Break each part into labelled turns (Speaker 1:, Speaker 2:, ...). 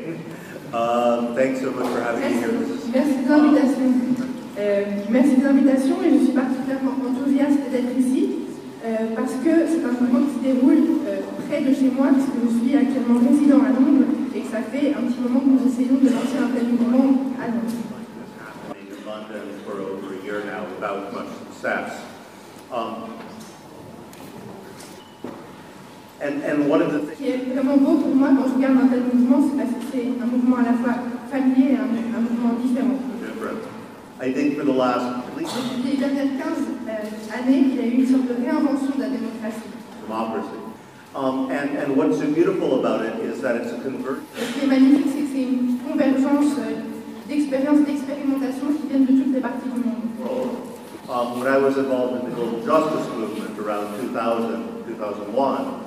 Speaker 1: Okay. Thanks so much for having me here.
Speaker 2: Merci de l'invitation. Merci de l'invitation et je suis particulièrement enthousiaste d'être ici parce que c'est un mouvement qui se déroule près de chez moi puisque je suis actuellement résident à Londres et que ça fait un petit moment que nous essayons de lancer un tel mouvement à Londres.
Speaker 1: In London for over a year now without much success. And one of the
Speaker 2: Ce qui est vraiment beau pour moi quand je regarde un tel mouvement, c'est parce que c'est un mouvement à la fois familier et un mouvement différent.
Speaker 1: I think for the last at least
Speaker 2: Depuis les dernières 15 années, il y a eu une sorte de réinvention de la démocratie.
Speaker 1: democracy. And what's so beautiful about it is that it's a convergence.
Speaker 2: Ce qui est magnifique, c'est que c'est une convergence d'expériences, d'expérimentations qui viennent de toutes les parties du monde.
Speaker 1: When I was involved in the global justice movement around 2000, 2001,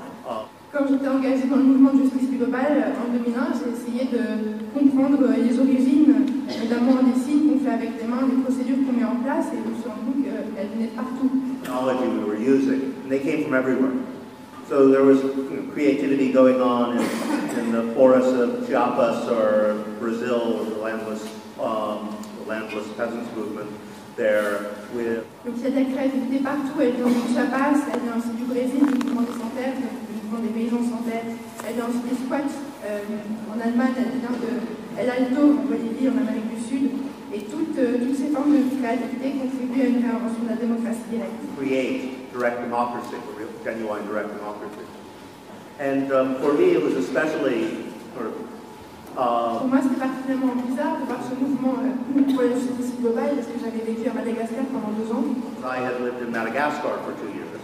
Speaker 2: Quand j'étais engagée dans le mouvement de justice globale en 2001, j'ai essayé de comprendre les origines d'un monde des signes qu'on fait avec les mains, les procédures qu'on met en place, et je me suis rendu compte qu'elles venaient de partout.
Speaker 1: technology we were using, and they came from everywhere. So there was creativity going on in the forests of Chiapas or Brazil, or the landless peasants movement there with.
Speaker 2: Donc il y a de la créativité partout, elle vient du Chiapas, elle vient aussi du Brésil, du mouvement des sans-terre, du mouvement des paysans sans-terre, elle vient aussi des squats en Allemagne, elle vient de El Alto en Bolivie, en Amérique du Sud, et toutes ces formes de créativité contribuent à une réinvention de la démocratie directe.
Speaker 1: Create direct democracy, a real genuine direct democracy. And for me, it was especially sort of.
Speaker 2: Pour moi, c'était particulièrement bizarre de voir ce mouvement pour la justice globale parce que j'avais vécu à Madagascar pendant 2 ans.
Speaker 1: I had lived in Madagascar for 2 years,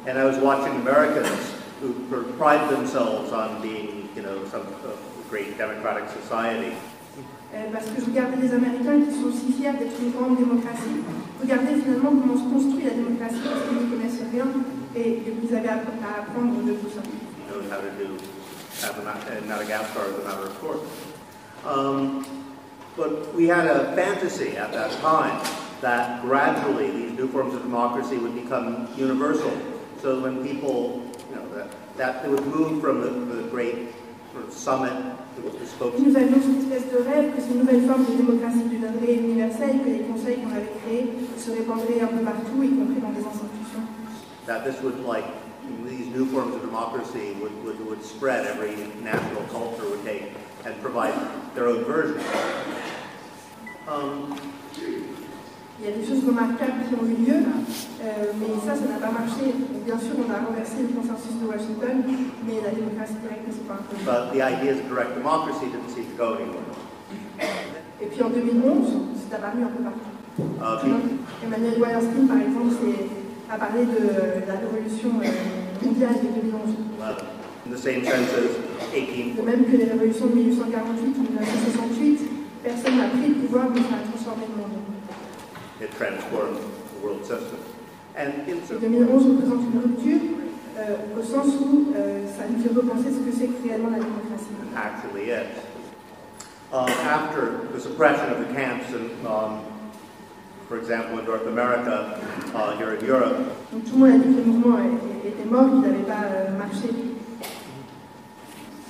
Speaker 1: and I was watching Americans who pride themselves on being, some great democratic society.
Speaker 2: Parce que je regardais les Américains qui sont si fiers d'être une grande démocratie. Regardez finalement comment se construit la démocratie parce qu'ils ne connaissent rien et ils avaient à apprendre de tout ça.
Speaker 1: How to do in Madagascar as a matter of course. But we had a fantasy at that time that gradually these new forms of democracy would become universal. So when people, that it would move from the great sort of summit to the spokesman.
Speaker 2: Nous avions cette espèce de rêve que ces nouvelles formes de démocratie deviendraient universelles, que les conseils qu'on avait créés se répandraient un peu partout, y compris dans des institutions.
Speaker 1: That this would these new forms of democracy would spread, every national culture would take and provide their own version.
Speaker 2: Il y a des choses remarquables qui ont eu lieu, mais ça n'a pas marché. Bien sûr, on a renversé le consensus de Washington, mais la démocratie directe ne s'est pas imposée.
Speaker 1: But the ideas of direct democracy didn't seem to go anywhere.
Speaker 2: Et puis en 2011, c'est apparu un peu partout. Emmanuel Wallerstein, par exemple, a parlé de la révolution mondiale de 2011.
Speaker 1: In the same sense as 18.
Speaker 2: De même que les révolutions de 1848 ou 1968, personne n'a pris le pouvoir, mais ça a transformé le monde.
Speaker 1: It transformed the world system. And in
Speaker 2: 2011 représente une rupture au sens où ça nous fait repenser ce que c'est réellement la démocratie.
Speaker 1: Actually is. After the suppression of the camps and for example, in North America, here in Europe.
Speaker 2: Donc tout le monde a dit que le mouvement était mort, qu'il n'avait pas marché.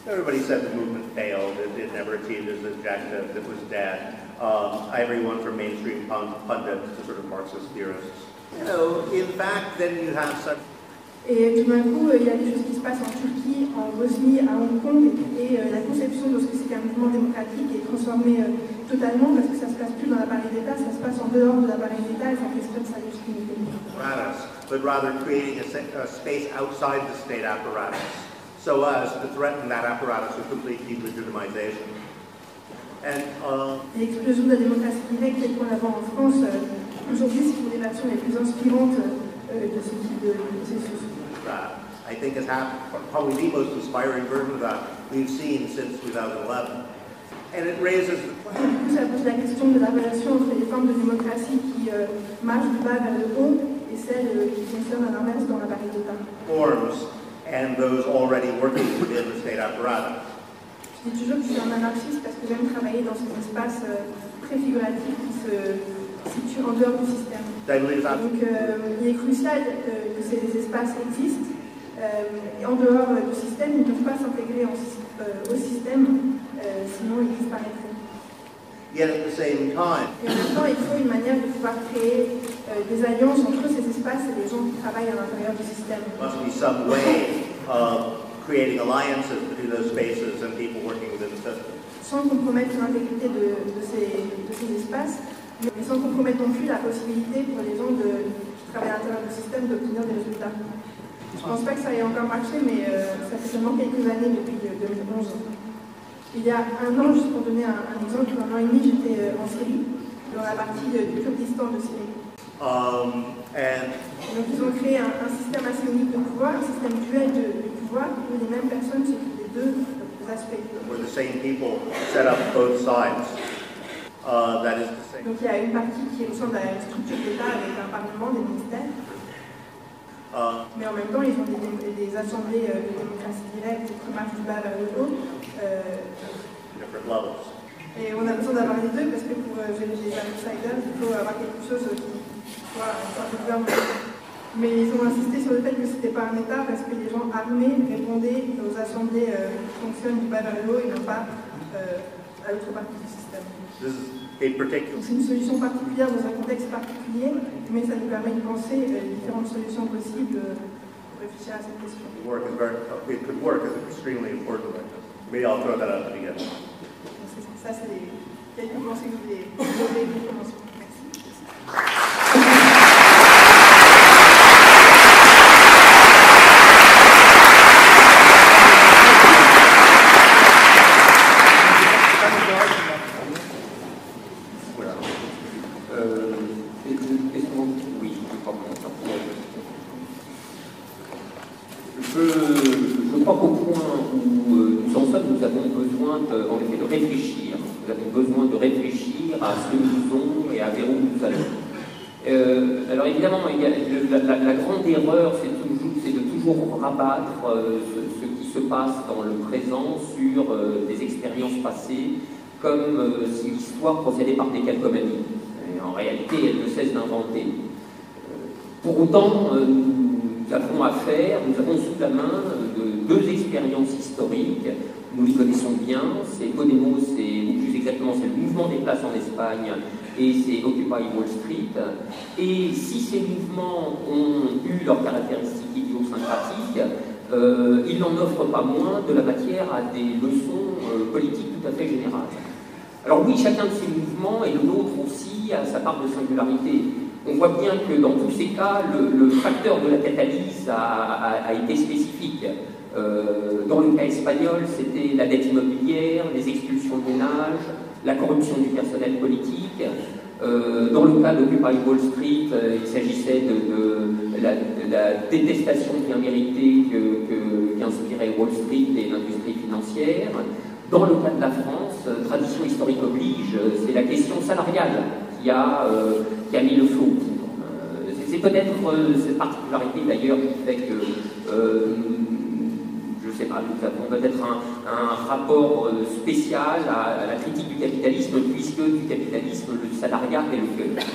Speaker 1: Everybody said the movement failed, it never achieved its objective, it was dead. Everyone from mainstream pundits to sort of Marxist theorists. In fact, then you have such.
Speaker 2: Et tout d'un coup, il y a des choses qui se passent en Turquie, en Bosnie, à Hong Kong, et la conception de ce que c'est qu'un mouvement démocratique est transformée totalement parce que ça ne se passe plus dans l'appareil d'État, ça se passe en dehors de l'appareil d'État et ça questionne sa légitimité.
Speaker 1: But rather creating a space outside the state apparatus, so as to threaten that apparatus with complete delegitimization.
Speaker 2: L'explosion de la démocratie directe telle qu'on la voit en France, aujourd'hui, c'est une des versions les plus inspirantes de ce type de processus.
Speaker 1: I think has happened, probably the most inspiring version of that we've seen since 2011. And it raises.
Speaker 2: Ça pose la question de la relation entre les formes de démocratie qui marchent du bas vers le haut et celles qui fonctionnent à l'inverse dans l'appareil d'État.
Speaker 1: Forms and those already working within the state apparatus.
Speaker 2: Je dis toujours que je suis un anarchiste parce que j'aime travailler dans ces espaces préfiguratifs qui se situent en dehors du système. Donc il est crucial que ces espaces existent et en dehors du système, ils ne peuvent pas s'intégrer au système sinon ils disparaîtraient.
Speaker 1: Yet at the same time,
Speaker 2: Et en même temps, il faut une manière de pouvoir créer des alliances entre ces espaces et les gens qui travaillent à l'intérieur du système.
Speaker 1: there must be some way of creating alliances between those spaces and people working within the system.
Speaker 2: Sans compromettre l'intégrité de ces espaces, mais sans compromettre non plus la possibilité pour les gens qui travaillent à l'intérieur du système d'obtenir des résultats. Je ne pense pas que ça ait encore marché, mais ça fait seulement quelques années depuis 2011. Il y a un an, juste pour donner un exemple, un an et demi, j'étais en Syrie, dans la partie du Kurdistan de Syrie. Donc ils ont créé un système assez unique de pouvoir, un système duel de pouvoir, où les mêmes personnes s'occupent des deux aspects.
Speaker 1: Where the same people set up both sides. That is to say.
Speaker 2: Donc il y a une partie qui ressemble à une structure d'État avec un parlement, des ministères. Mais en même temps, ils ont des assemblées de démocratie directe qui marchent du bas vers le haut.
Speaker 1: Different levels.
Speaker 2: Et on a besoin d'avoir les deux parce que pour gérer les outsiders, il faut avoir quelque chose qui soit une sorte de gouvernement. Mais ils ont insisté sur le fait que ce n'était pas un État parce que les gens armés répondaient aux assemblées qui fonctionnent du bas vers le haut et non pas à l'autre partie du système.
Speaker 1: This is a particular.
Speaker 2: C'est une solution particulière dans un contexte particulier, mais ça nous permet de penser les différentes solutions possibles pour réfléchir à cette question.
Speaker 1: It could work is extremely important right now. Maybe I'll throw that out at the beginning.
Speaker 2: Ça, c'est quelques pensées que je voulais développer pour commencer. Merci.
Speaker 3: Je crois qu'au point où nous en sommes, nous avons besoin en effet de réfléchir. Nous avons besoin de réfléchir à ce que nous faisons et à vers où nous allons. Alors évidemment, la grande erreur, c'est de toujours rabattre ce qui se passe dans le présent sur des expériences passées, comme si l'histoire procédait par des calcomanies. Et en réalité, elle ne cesse d'inventer. Pour autant, nous avons affaire, nous avons sous la main deux expériences historiques. Nous les connaissons bien, c'est Podemos, ou plus exactement c'est le mouvement des places en Espagne, et c'est Occupy Wall Street. Et si ces mouvements ont eu leurs caractéristiques idiosyncratiques, ils n'en offrent pas moins de la matière à des leçons politiques tout à fait générales. Alors oui, chacun de ces mouvements, et le nôtre aussi, a sa part de singularité. On voit bien que dans tous ces cas, le facteur de la catalyse a été spécifique. Dans le cas espagnol, c'était la dette immobilière, les expulsions de ménages, la corruption du personnel politique. Dans le cas d'Occupy Wall Street, il s'agissait de la détestation bien méritée qu'inspirait Wall Street et l'industrie financière. Dans le cas de la France, tradition historique oblige, c'est la question salariale qui a mis le feu aux poudres. C'est peut-être cette particularité d'ailleurs qui fait que, je ne sais pas, nous avons peut-être un rapport spécial à la critique du capitalisme, puisque du capitalisme, le salariat est le cœur.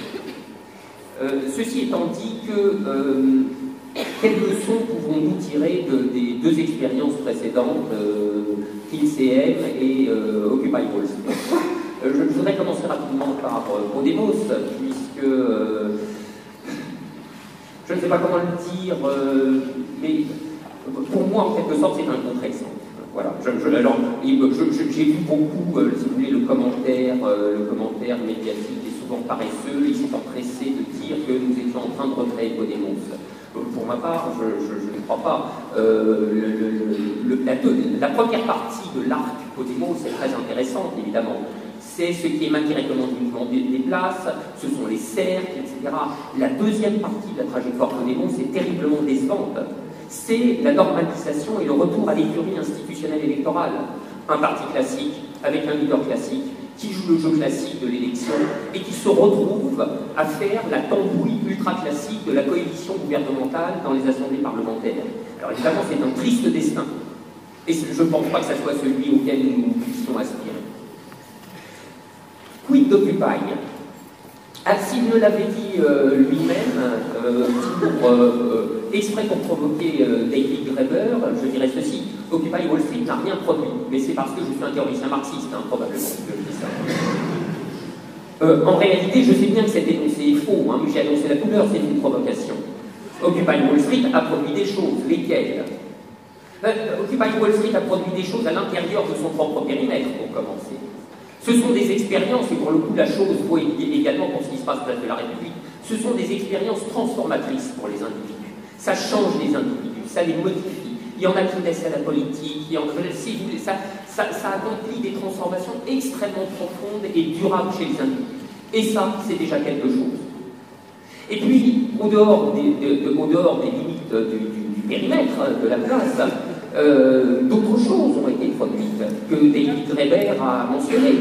Speaker 3: Ceci étant dit, quelles leçons pouvons-nous tirer des deux expériences précédentes, KILCM et Occupy Wall Street? Je voudrais commencer rapidement par Podemos, puisque je ne sais pas comment le dire, mais pour moi, en quelque sorte, c'est un contre-exemple. Voilà. J'ai vu beaucoup, si vous voulez, le commentaire médiatique est souvent paresseux, il s'est empressé de dire que nous étions en train de recréer Podemos. Pour ma part, je ne crois pas. La première partie de l'arc Podemos est très intéressante, évidemment. C'est ce qui émane directement du mouvement des places, ce sont les cercles, etc. La deuxième partie de la trajectoire Podemos est terriblement décevante. C'est la normalisation et le retour à l'écurie institutionnelle électorale. Un parti classique, avec un leader classique, qui joue le jeu classique de l'élection et qui se retrouve à faire la tambouille ultra-classique de la coalition gouvernementale dans les assemblées parlementaires. Alors évidemment, c'est un triste destin. Et je ne pense pas que ce soit celui auquel nous puissions aspirer. Quid d'Occupy? S'il ne l'avait dit lui-même, exprès pour provoquer David Graeber, je dirais ceci: Occupy Wall Street n'a rien produit, mais c'est parce que je suis un théoricien marxiste, hein, probablement, que je dis ça. En réalité, je sais bien que cet énoncé est faux, hein, mais j'ai annoncé la couleur, c'est une provocation. Occupy Wall Street a produit des choses, lesquelles? Occupy Wall Street a produit des choses à l'intérieur de son propre périmètre, pour commencer. Ce sont des expériences, et pour le coup, la chose vaut également pour ce qui se passe place de la République, ce sont des expériences transformatrices pour les individus. Ça change les individus, ça les modifie. Il y en a qui naissent à la politique, ça accomplit des transformations extrêmement profondes et durables chez les individus. Et ça, c'est déjà quelque chose. Et puis, au dehors des limites du périmètre de la place, d'autres choses ont été produites que David Graeber a mentionné.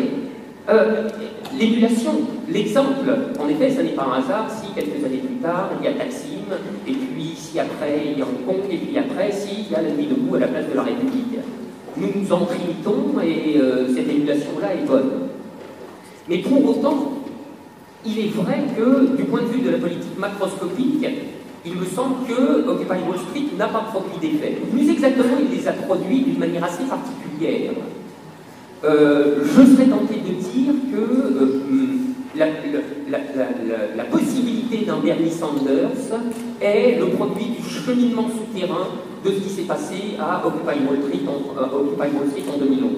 Speaker 3: L'émulation, l'exemple, en effet, ce n'est pas un hasard si quelques années plus tard, il y a Taksim, et puis si après il y a Hong Kong, et puis après si il y a la Nuit debout à la place de la République. Nous nous en imitons et cette émulation-là est bonne. Mais pour autant, il est vrai que, du point de vue de la politique macroscopique, il me semble que Occupy Wall Street n'a pas produit d'effets. Plus exactement, il les a produits d'une manière assez particulière. Je serais tenté de dire que la possibilité d'un Bernie Sanders est le produit du cheminement souterrain de ce qui s'est passé à Occupy Wall Street en 2011.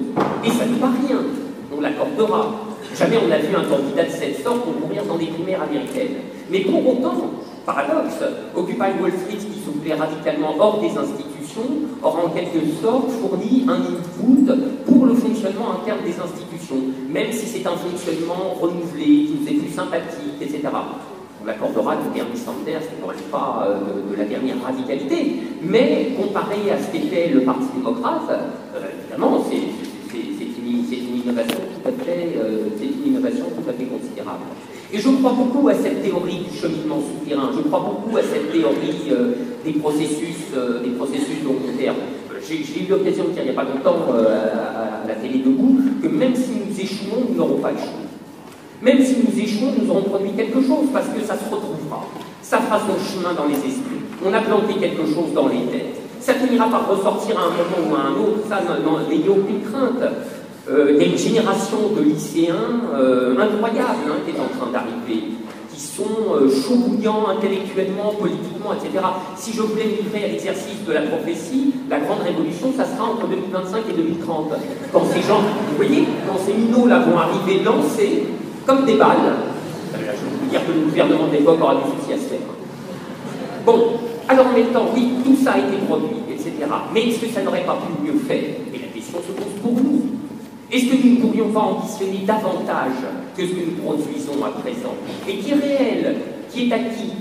Speaker 3: Et ça n'est pas rien, on l'accordera. Jamais on n'a vu un candidat de cette sorte concourir dans des primaires américaines. Mais pour autant, paradoxe, Occupy Wall Street, qui se voulait radicalement hors des institutions, aura en quelque sorte fourni un input pour le fonctionnement interne des institutions, même si c'est un fonctionnement renouvelé, qui nous est plus sympathique, etc. On l'accordera que Bernie Sanders n'est quand même pas de la dernière radicalité, mais comparé à ce qu'était le Parti démocrate, évidemment, c'est une innovation tout à fait considérable. Et je crois beaucoup à cette théorie du cheminement souterrain, je crois beaucoup à cette théorie des processus volontaires. J'ai eu l'occasion de dire il n'y a pas longtemps à la télé debout que même si nous échouons, nous n'aurons pas échoué. Même si nous échouons, nous aurons produit quelque chose parce que ça se retrouvera. Ça fera son chemin dans les esprits. On a planté quelque chose dans les têtes. Ça finira par ressortir à un moment ou à un autre. Ça, n'ayez aucune crainte. Il y a une génération de lycéens incroyables qui est en train d'arriver, qui sont chauds bouillants intellectuellement, politiquement, etc. Si je voulais me livrer à l'exercice de la prophétie, la grande révolution, ça sera entre 2025 et 2030. Quand ces gens, vous voyez, quand ces minots-là vont arriver lancés, comme des balles, je peux vous dire que le gouvernement de l'époque aura du souci à se faire. Bon, alors en même temps, oui, tout ça a été produit, etc. Mais est-ce que ça n'aurait pas pu mieux faire? Et la question se pose pour nous. Est-ce que nous ne pourrions pas ambitionner davantage que ce que nous produisons à présent? Et qui est réel, qui est acquis?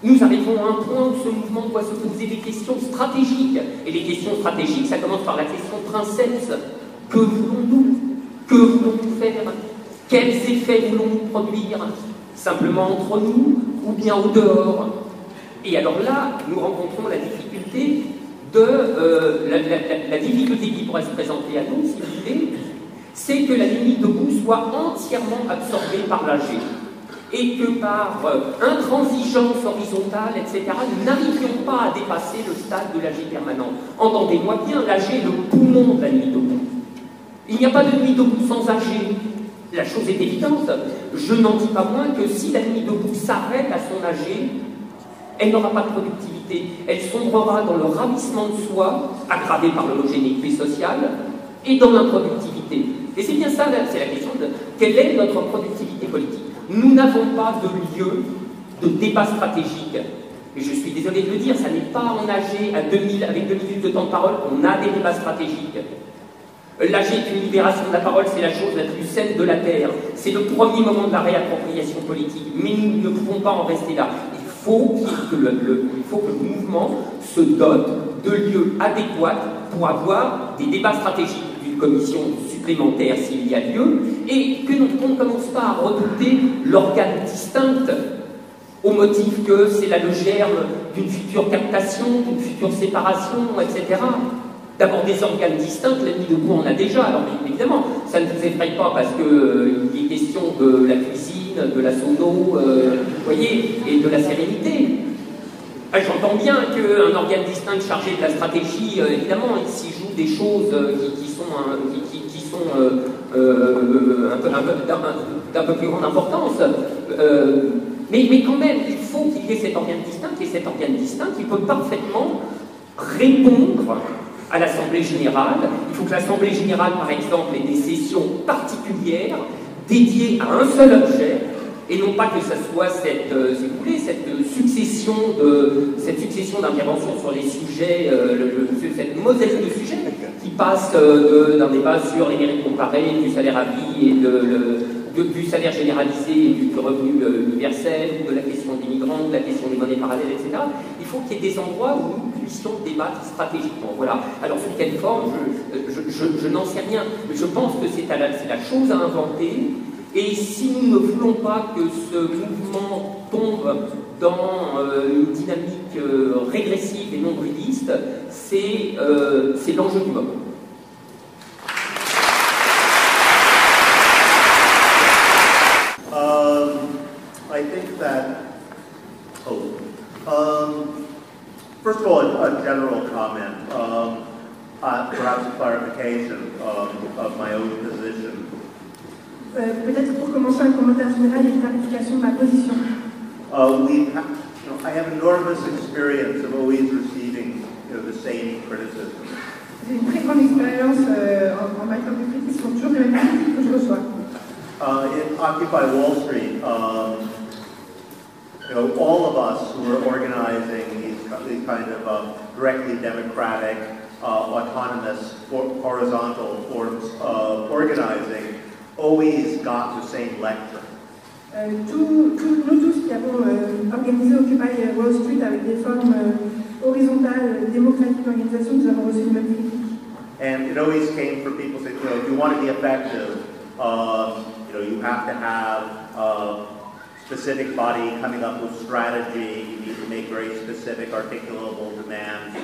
Speaker 3: Nous arrivons à un point où ce mouvement doit se poser des questions stratégiques. Et les questions stratégiques, ça commence par la question princesse. Que voulons-nous? Que voulons-nous faire? Quels effets voulons-nous produire? Simplement entre nous ou bien au dehors? Et alors là, nous rencontrons la difficulté la difficulté qui pourrait se présenter à nous, si vous voulez, c'est que la Nuit debout soit entièrement absorbée par l'AG. Et que par intransigeance horizontale, etc., nous n'arrivions pas à dépasser le stade de l'AG permanent. Entendez-moi bien, l'AG est le poumon de la Nuit debout. Il n'y a pas de Nuit debout sans AG. La chose est évidente. Je n'en dis pas moins que si la Nuit debout s'arrête à son AG, elle n'aura pas de productivité. Elle sombrera dans le ravissement de soi, aggravé par l'homogénéité sociale, et dans l'improductivité. Et c'est bien ça, c'est la question de quelle est notre productivité politique. Nous n'avons pas de lieu de débat stratégique. Et je suis désolé de le dire, ça n'est pas en AG à 2000, avec 2 minutes de temps de parole, on a des débats stratégiques. L'AG est une libération de la parole, c'est la chose la plus saine de la Terre. C'est le premier moment de la réappropriation politique. Mais nous ne pouvons pas en rester là. Il faut que le mouvement se dote de lieux adéquats pour avoir des débats stratégiques d'une commission supplémentaire s'il y a lieu, et que on ne commence pas à redouter l'organe distinct au motif que c'est là le germe d'une future captation, d'une future séparation, etc. D'abord des organes distincts, la Nuit debout en a déjà, alors évidemment, ça ne vous effraie pas parce qu'il est question de la cuisine, de la sono, voyez, et de la sérénité. J'entends bien qu'un organe distinct chargé de la stratégie, évidemment, il s'y joue des choses qui sont d'un peu plus grande importance. Mais quand même, il faut qu'il y ait cet organe distinct, et cet organe distinct qui peut parfaitement répondre à l'Assemblée générale. Il faut que l'Assemblée générale, par exemple, ait des sessions particulières dédiées à un seul objet, et non pas que ce soit cette succession d'interventions sur les sujets, cette mosaïque de sujets qui passe d'un débat sur les mérites comparés, du salaire à vie et du salaire généralisé et du revenu universel, de la question des migrants, de la question des monnaies parallèles, etc. Il faut qu'il y ait des endroits où nous puissions débattre stratégiquement. Voilà. Alors sous quelle forme, je n'en sais rien, mais je pense que c'est la chose à inventer. Et si nous ne voulons pas que ce mouvement tombe dans une dynamique régressive et non brutiste, c'est l'enjeu du moment.
Speaker 1: I think that, first of all, a general comment, perhaps a clarification of my own position.
Speaker 2: Peut-être pour commencer un commentaire général et une clarification de ma position.
Speaker 1: I have enormous experience of always receiving the same criticism.
Speaker 2: J'ai une très grande expérience en matière de critiques, ce sont toujours les mêmes critiques que je reçois.
Speaker 1: In Occupy Wall Street, all of us who are organizing these kind of directly democratic, autonomous, horizontal forms of organizing always got the same lecture.
Speaker 2: Nous tous qui avons organisé Occupy Wall Street avec des formes horizontales, démocratiques d'organisation, nous avons reçu le même critique.
Speaker 1: And it always came from people saying, if you want to be effective, you have to have a specific body coming up with strategy. You need to make very specific, articulable demands.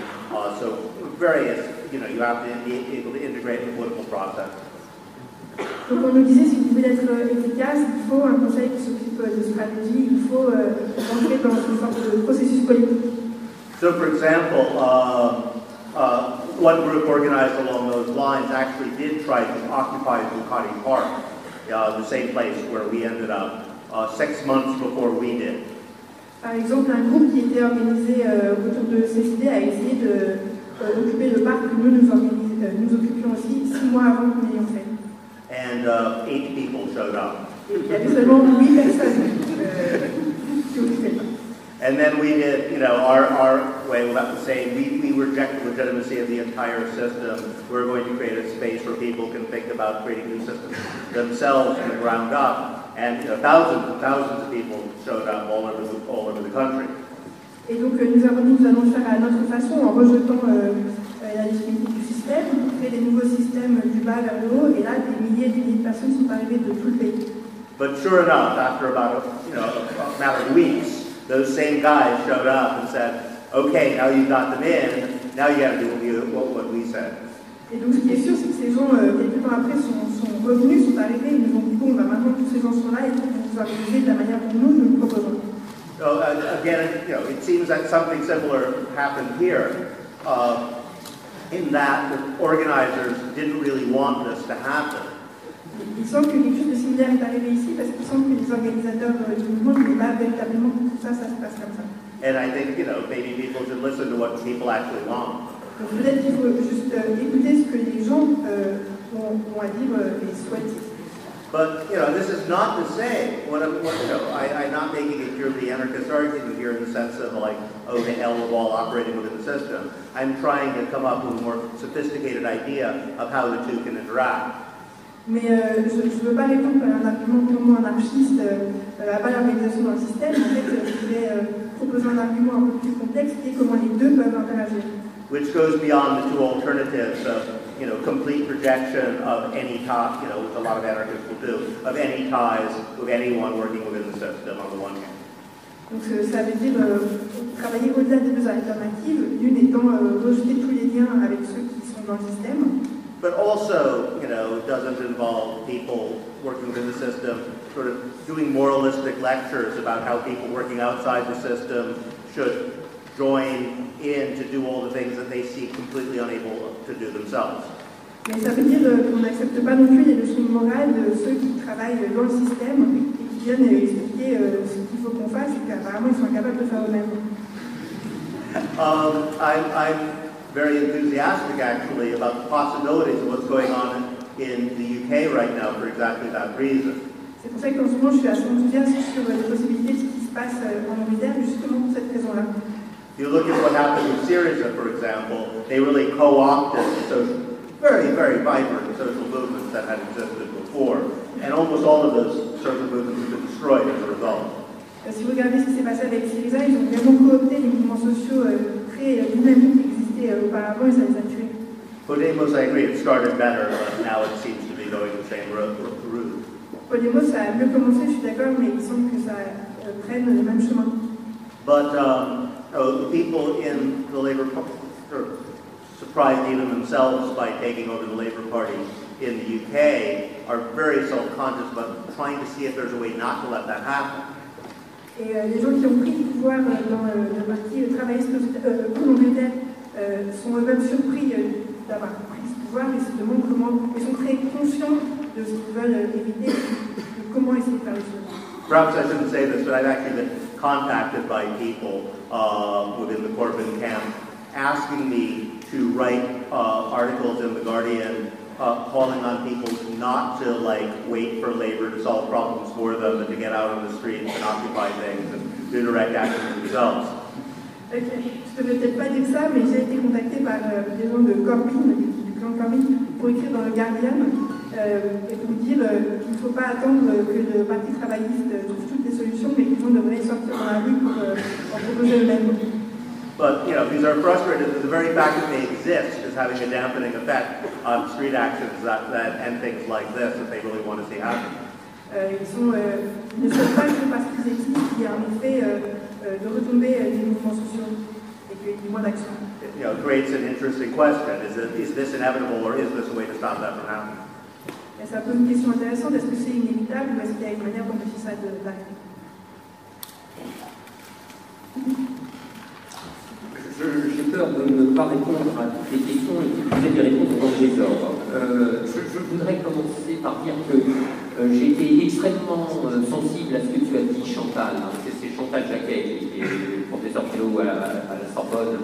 Speaker 1: So various, you have to be able to integrate the political process.
Speaker 2: Donc on nous disait, si vous voulez être efficace, il faut un conseil qui s'occupe de stratégie, il faut entrer dans une sorte de processus politique.
Speaker 1: So for example, one group organized along those lines actually did try to occupy Ducati Park, the same place where we ended up 6 months before we did.
Speaker 2: Par exemple, un groupe qui était organisé autour de ces idées a essayé d'occuper le parc que nous occupions aussi 6 mois avant que nous l'ayons fait.
Speaker 1: And 8 people showed up.
Speaker 2: Il y avait seulement 8 personnes qui occupaient le parc.
Speaker 1: And then we did, our way, we'll have to say, we reject the legitimacy of the entire system. We're going to create a space where people can think about creating new systems themselves from the ground up. And thousands and thousands of people showed up all over the country.
Speaker 2: Et donc nous avons dit, nous allons le faire à notre façon, en rejetant la légitimité du système, pour créer des nouveaux systèmes du bas vers le haut, et là, des milliers de personnes sont arrivées de tout le pays.
Speaker 1: But sure enough, after about a matter of weeks, those same guys showed up and said, okay, now you got them in, now you got to do what we said.
Speaker 2: Et donc ce qui est sûr, c'est que ces gens, quelques temps après, sont revenus, sont arrivés, ils nous ont dit, bon, maintenant tous ces gens sont là, et donc vous vous organisez de la manière dont nous le proposons.
Speaker 1: So again, it seems that something similar happened here, in that the organizers didn't really want this to happen.
Speaker 2: Il semble que quelque chose de similaire est arrivé ici, parce qu'il semble que les organisateurs du mouvement ne voulaient pas véritablement que tout ça se passe comme ça.
Speaker 1: And I think, maybe people should listen to what people actually want.
Speaker 2: Donc peut-être qu'il faut juste écouter ce que les gens ont à dire et souhaitent.
Speaker 1: But, this is not to say, I'm not making a purely anarchist argument here in the sense of the hell of all operating within the system. I'm trying to come up with a more sophisticated idea of how the two can interact.
Speaker 2: Mais je ne veux pas répondre par un argument purement anarchiste à pas l'organisation dans le système. En fait, je vais proposer un argument un peu plus complexe qui est comment les deux peuvent interagir.
Speaker 1: Which goes beyond the two alternatives of, complete rejection of any tie, which a lot of anarchists will do, of any ties with anyone working within the system on the one hand.
Speaker 2: Donc ça veut dire travailler au-delà des deux alternatives, l'une étant rejeter tous les liens avec ceux qui sont dans le système.
Speaker 1: But also, it doesn't involve people working within the system sort of doing moralistic lectures about how people working outside the system should join in to do all the things that they seem completely unable to do themselves.
Speaker 2: Mais ça veut dire qu'on n'accepte pas non plus les leçons de morale de ceux qui travaillent dans le système et qui viennent expliquer ce qu'il faut qu'on fasse et qu'apparemment ils sont incapables de faire eux-mêmes.
Speaker 1: I'm very enthusiastic actually about the possibilities of what's going on in the UK right now for exactly that reason.
Speaker 2: C'est pour ça qu'en ce moment je suis assez enthousiaste sur les possibilités de ce qui se passe en Angleterre justement pour cette raison-là.
Speaker 1: If you look at what happened in Syriza, for example, they really co-opted social, very, very vibrant social movements that had existed before, and almost all of those social movements have been destroyed as a result.
Speaker 2: Si vous regardez ce qui s'est passé avec Syriza, ils ont vraiment coopté les mouvements sociaux très dynamiques qui existaient auparavant et ça les a tués.
Speaker 1: Podemos, I agree, it started better, but now it seems to be going the same route.
Speaker 2: Podemos, ça a mieux commencé, je suis d'accord, mais il semble que ça prenne le même chemin.
Speaker 1: But the people in the Labour Party are surprised even themselves by taking over the Labour Party in the UK are very self-conscious about trying to see if there's a way not to let that happen.
Speaker 2: Et les gens qui ont pris le pouvoir dans le parti travailliste en Angleterre sont eux-mêmes surpris d'avoir pris ce pouvoir et se demandent comment, ils sont très conscients de ce qu'ils veulent éviter, de comment essayer de faire les choses.
Speaker 1: Perhaps I shouldn't say this, but I've actually been contacted by people within the Corbyn camp asking me to write articles in The Guardian calling on people not to wait for Labour to solve problems for them and to get out on the streets and occupy things and do direct action themselves.
Speaker 2: Okay. Je ne devais peut-être pas dire ça, mais j'ai été contactée par des gens de Corbyn, du clan Corbyn, pour écrire dans le Guardian et pour dire qu'il ne faut pas attendre que le Parti travailliste trouve toutes les solutions, mais qu'ils devraient sortir dans la rue pour en proposer eux-mêmes.
Speaker 1: But, these are frustrated. The very fact that they exist is having a dampening effect on street actions and things like this that they really want to see happen.
Speaker 2: Ils ne savent pas que parce qu'ils existent, il y a un effet de retomber des mouvements sociaux et qu'il y ait moins d'action.
Speaker 1: It creates an interesting question. Is this inevitable or is this a way to stop that from happening?
Speaker 2: Et ça pose une question intéressante. Est-ce que c'est inévitable ou est-ce qu'il y a une manière d'empêcher ça d'arriver?
Speaker 3: J'ai peur de ne pas répondre à toutes les questions et de vous des réponses dans le désordre. Je voudrais commencer par dire que j'ai été extrêmement sensible à ce que tu as dit, Chantal. C'est Chantal Jacquet, qui est professeur philo à la Sorbonne.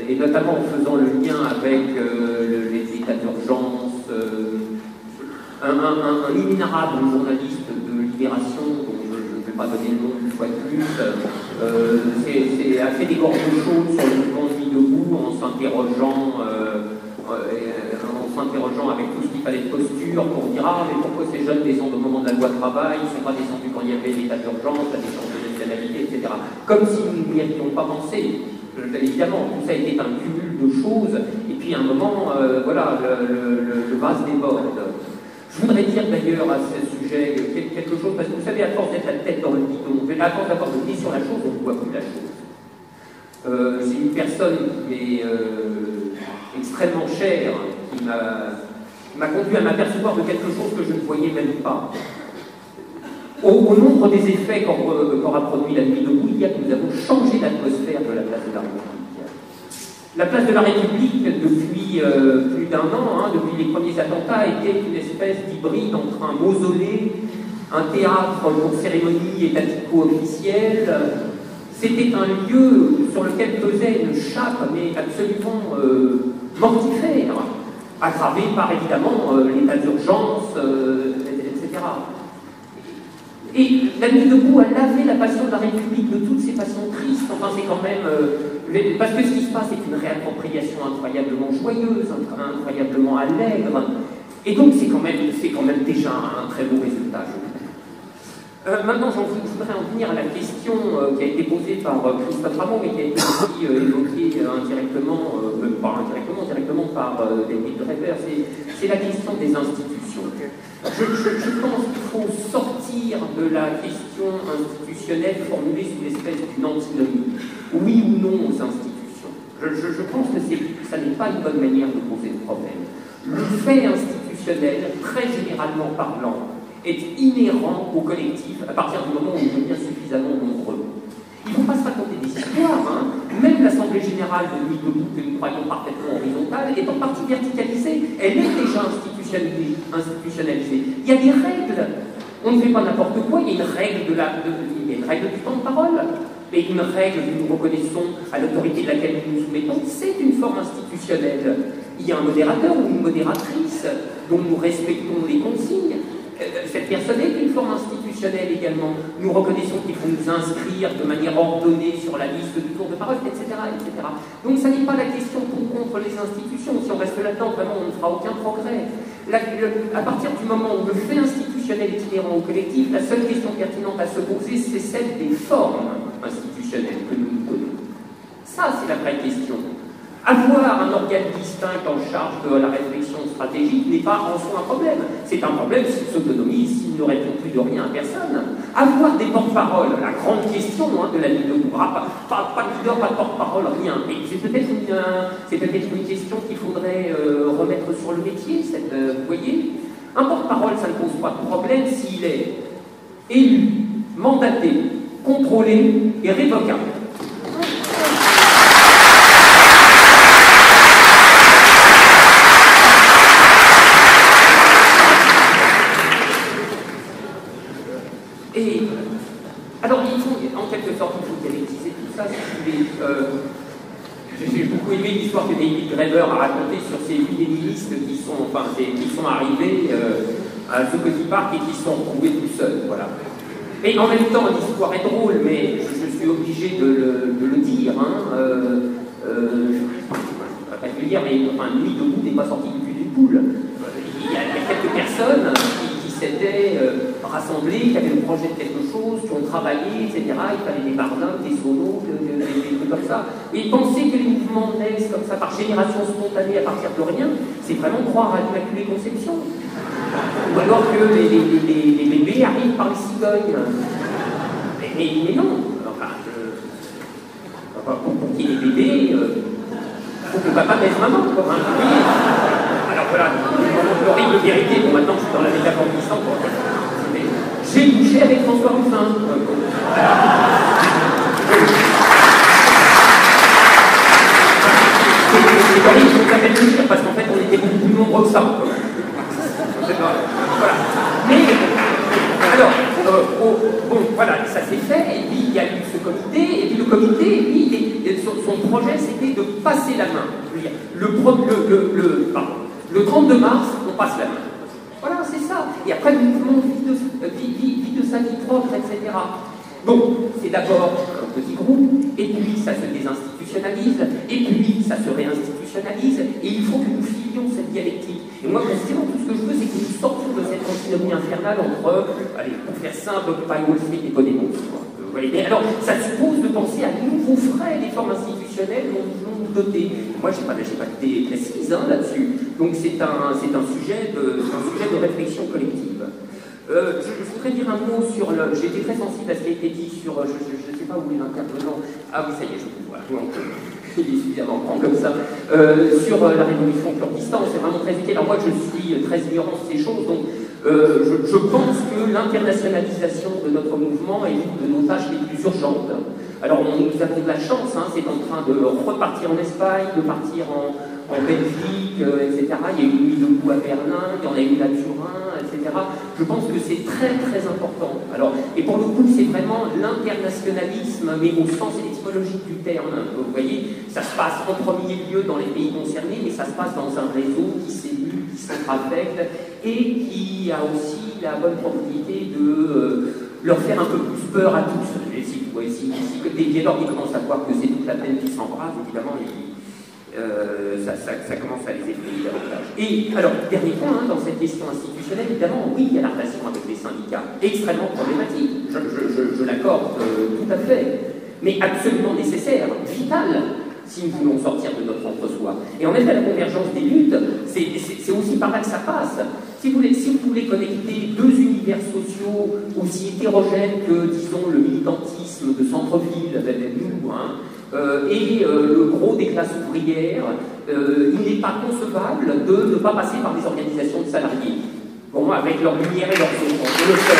Speaker 3: Et notamment en faisant le lien avec les états d'urgence. Un inénarrable journaliste de Libération, dont je ne vais pas donner le nom une fois de plus, a fait des gorges chaudes sur le mouvement de Nuit debout en s'interrogeant avec tout ce qu'il fallait de posture pour dire mais pourquoi ces jeunes descendent au moment de la loi travail, ils ne sont pas descendus quand il y avait l'état d'urgence, la descente de nationalité, etc. Comme si nous n'y avions pas pensé. Évidemment, tout ça a été un cumul de choses, et puis à un moment, le vase déborde. Je voudrais dire d'ailleurs à ce sujet quelque chose, parce que vous savez, à force d'être la tête dans le guidon, à force d'avoir le nez sur la chose, on ne voit plus la chose. C'est une personne qui est extrêmement chère, qui m'a conduit à m'apercevoir de quelque chose que je ne voyais même pas. Au nombre des effets qu'aura produit la Nuit debout, il y a que nous avons changé l'atmosphère de la place de la République. La place de la République, depuis plus d'un an, depuis les premiers attentats, était une espèce d'hybride entre un mausolée, un théâtre pour cérémonies étatico-officielles. C'était un lieu sur lequel pesait une chape, mais absolument mortifère, aggravée par évidemment l'état d'urgence, etc. Et la Nuit debout a lavé la passion de la République de toutes ces passions tristes. Enfin, c'est quand même... parce que ce qui se passe est une réappropriation incroyablement joyeuse, incroyablement allègre. Et donc, c'est quand même déjà un très beau résultat, je trouve. Maintenant, je voudrais en venir à la question qui a été posée par Christophe Ramon, mais qui a été aussi évoquée indirectement, directement par David Draper. C'est la question des institutions. Je pense qu'il faut sortir de la question institutionnelle formulée sous l'espèce d'une antinomie. Oui ou non aux institutions. Je pense que ça n'est pas une bonne manière de poser le problème. Le fait institutionnel, très généralement parlant, est inhérent au collectif à partir du moment où on devient suffisamment nombreux. Il ne faut pas se raconter des histoires. Hein. Même l'Assemblée Générale de Nuit debout, que nous croyons parfaitement horizontale, est en partie verticalisée. Elle est déjà institutionnalisée. Il y a des règles. On ne fait pas n'importe quoi. Il y a une règle, il y a une règle du temps de parole. Et une règle que nous reconnaissons à l'autorité de laquelle nous nous soumettons, c'est une forme institutionnelle. Il y a un modérateur ou une modératrice dont nous respectons les consignes. Cette personne est une forme institutionnelle également. Nous reconnaissons qu'il faut nous inscrire de manière ordonnée sur la liste du tour de parole, etc. etc. Donc ça n'est pas la question pour contre les institutions. Si on reste là-dedans, vraiment, on ne fera aucun progrès. À partir du moment où le fait institutionnel est inhérent au collectif, la seule question pertinente à se poser, c'est celle des formes institutionnelles que nous connaissons. Ça, c'est la vraie question. Avoir un organe distinct en charge de la réflexion stratégique n'est pas en soi un problème. C'est un problème s'il s'autonomise, s'il ne répond plus de rien à personne. Avoir des porte-paroles, la grande question de la Nuit debout, pas de leader, pas de porte-parole, rien. Et c'est peut-être une question qu'il faudrait remettre sur le métier. Vous voyez, un porte-parole, ça ne pose pas de problème s'il est élu, mandaté, contrôlé et révocable. Et alors, en quelque sorte, il faut dialectiser tout ça. J'ai beaucoup aimé l'histoire que David Graeber a racontée sur ces 8 ministres qui sont arrivés à ce petit parc et qui se sont retrouvés tout seuls. Voilà. Et en même temps, l'histoire est drôle, mais je suis obligé de le dire. Je ne vais pas le dire, mais Nuit debout n'est pas sorti du cul d'une poule. Il y a quelques personnes qui s'étaient rassemblés, qui avaient le projet de quelque chose, qui ont travaillé, etc. Il fallait des bardins, des solos, des trucs comme ça. Et penser que les mouvements naissent comme ça par génération spontanée à partir de rien, c'est vraiment croire à l'Immaculée Conception. Ou alors que les bébés arrivent par les cigognes. Mais non. Pour qu'il y ait des bébés, il faut que papa baise maman. Alors voilà, l'horrible vérité. Bon, maintenant je suis dans la métaphore glissante. J'ai couché avec François Ruffin. C'est horrible, je vous appelle dire parce qu'en fait on était beaucoup plus nombreux que ça. Voilà. Mais, alors, bon, voilà, ça s'est fait, et puis il y a eu ce comité, et puis le comité, lui, son projet c'était de passer la main. Je veux dire, le 32 mars, on passe la main. Voilà, c'est ça. Et après, le mouvement vit de sa vie propre, etc. Donc, c'est d'abord un petit groupe, et puis ça se désinstitutionnalise, et puis ça se réinstitutionnalise, et il faut que nous filions cette dialectique. Et moi, précisément, tout ce que je veux, c'est que nous sortions de cette antinomie infernale entre, allez, pour faire simple, Occupy Wall Street et Podemos. Mais alors, ça suppose de penser à nouveaux frais des formes institutionnelles dont nous voulons nous doter. Moi, je n'ai pas d'idée précise là-dessus. Donc, c'est un sujet de réflexion collective. Je voudrais dire un mot sur le... J'ai été très sensible à ce qui a été dit sur... Je ne sais pas où est l'intervenant. Ah oui, ça y est, je vous vois. Il est suffisamment grand comme ça. Sur la révolution Kurdistan, c'est vraiment très utile. Alors moi, je suis très ignorant de ces choses, donc je pense que l'internationalisation de notre mouvement est l'une de nos tâches les plus urgentes. Alors nous avons de la chance, c'est en train de repartir en Espagne, de partir en Belgique, etc. Il y a eu une Nuit debout à Berlin, il y en a eu une à Turin, etc. Je pense que c'est très très important. Alors, et pour le coup, c'est vraiment l'internationalisme, mais au sens étymologique du terme. Vous voyez, ça se passe en premier lieu dans les pays concernés, mais ça se passe dans un réseau qui s'émule, qui s'intraffecte, et qui a aussi la bonne propriété de leur faire un peu plus peur à tous. Et si dès lors qu'ils commencent à voir que c'est toute la peine qu'ils s'embrassent, évidemment, ça commence à les effrayer davantage. Et alors, dernier point, dans cette question institutionnelle, évidemment, oui, il y a la relation avec les syndicats, extrêmement problématique, je l'accorde tout à fait, mais absolument nécessaire, vital, si nous voulons sortir de notre entre-soi. Et en effet, la convergence des luttes, c'est aussi par là que ça passe. Si vous voulez connecter deux univers sociaux aussi hétérogènes que, disons, le militantisme de centre-ville, nous, et le gros des classes ouvrières, il n'est pas concevable de ne pas passer par des organisations de salariés. Bon, avec leur lumière et leurs ombres, je le fais.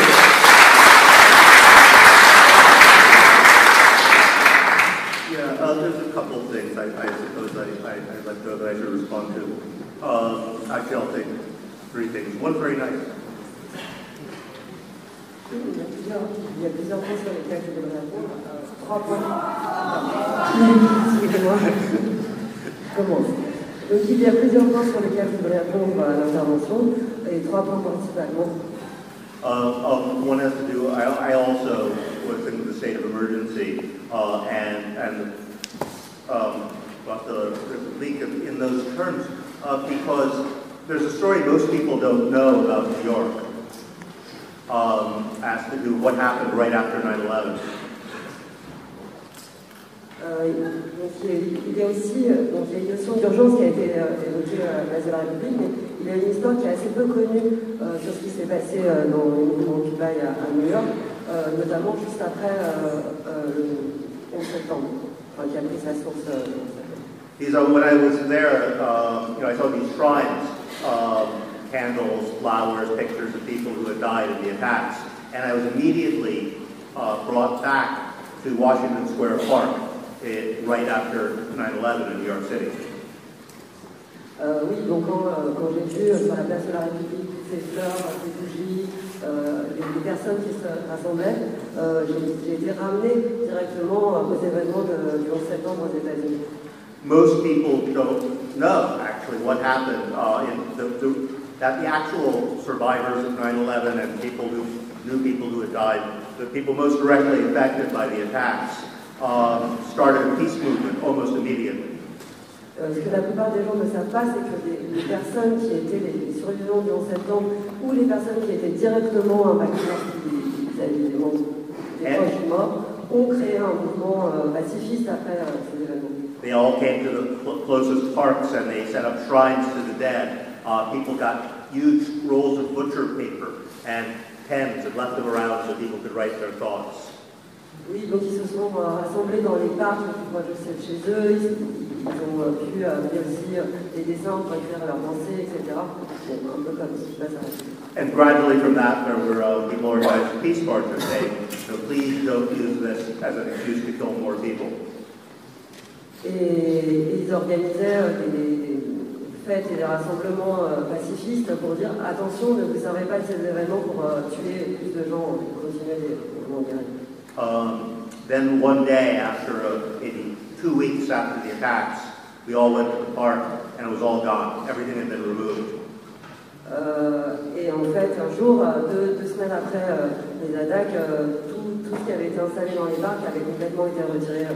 Speaker 1: actually, I'll take three things. One very nice.
Speaker 4: Il y a plusieurs points sur lesquels je voudrais répondre. 3 points. Excusez-moi. Je commence. Donc il y a plusieurs points sur lesquels je voudrais répondre à l'intervention, et 3 points principalement.
Speaker 1: One has to do, I also was thinking of the state of emergency and the leak in those terms because there's a story most people don't know about New York as to do what happened right after 9/11.
Speaker 4: Donc il y a aussi donc il y a une notion d'urgence qui a été évoquée à la place de la République, mais il y a une histoire qui est assez peu connue sur ce qui s'est passé dans le mouvement Occupy à New York, notamment juste après le 11 septembre, qui a pris sa source.
Speaker 1: When I was there, I saw these shrines, candles, flowers, pictures of people who had died in the attacks, and I was immediately brought back to Washington Square Park right after 9/11 in New York City.
Speaker 4: Oui, donc quand j'ai vu sur la place de la République toutes ces fleurs, ces bougies, les personnes qui se rassemblaient, j'ai été ramené directement aux événements du 11 septembre aux États-Unis.
Speaker 1: Most people don't know actually what happened that the actual survivors of 9/11 and people who knew people who had died, the people most directly affected by the attacks, started a peace movement almost immediately.
Speaker 4: Ce que la plupart des gens ne savent pas, c'est que les personnes qui étaient les survivants du 11 septembre ou les personnes qui étaient directement impactées par des proches morts ont créé un mouvement pacifiste après ces événements.
Speaker 1: They all came to the closest parks and they set up shrines to the dead. People got huge rolls of butcher paper and pens and left them around so people could write their thoughts.
Speaker 4: Oui, donc ils se sont rassemblés dans les parcs les plus proches de chez eux. Ils ont pu mener aussi des dessins pour écrire leurs pensées, etc. Bon, un peu comme ce qui se passe à la République.
Speaker 1: And gradually from that, there were people organized peace marches saying, please don't use this as an excuse to kill more people.
Speaker 4: Et ils organisaient des fêtes et des rassemblements pacifistes pour dire attention, ne vous servez pas de ces événements pour tuer plus de gens et continuer des mouvements guerriers.
Speaker 1: Then one day, after maybe 2 weeks after the attacks, we all went to the park and it was all gone. Everything had been removed.
Speaker 4: Et en fait, un jour, deux semaines après les attaques, tout ce qui avait été installé dans les parcs avait complètement été retiré.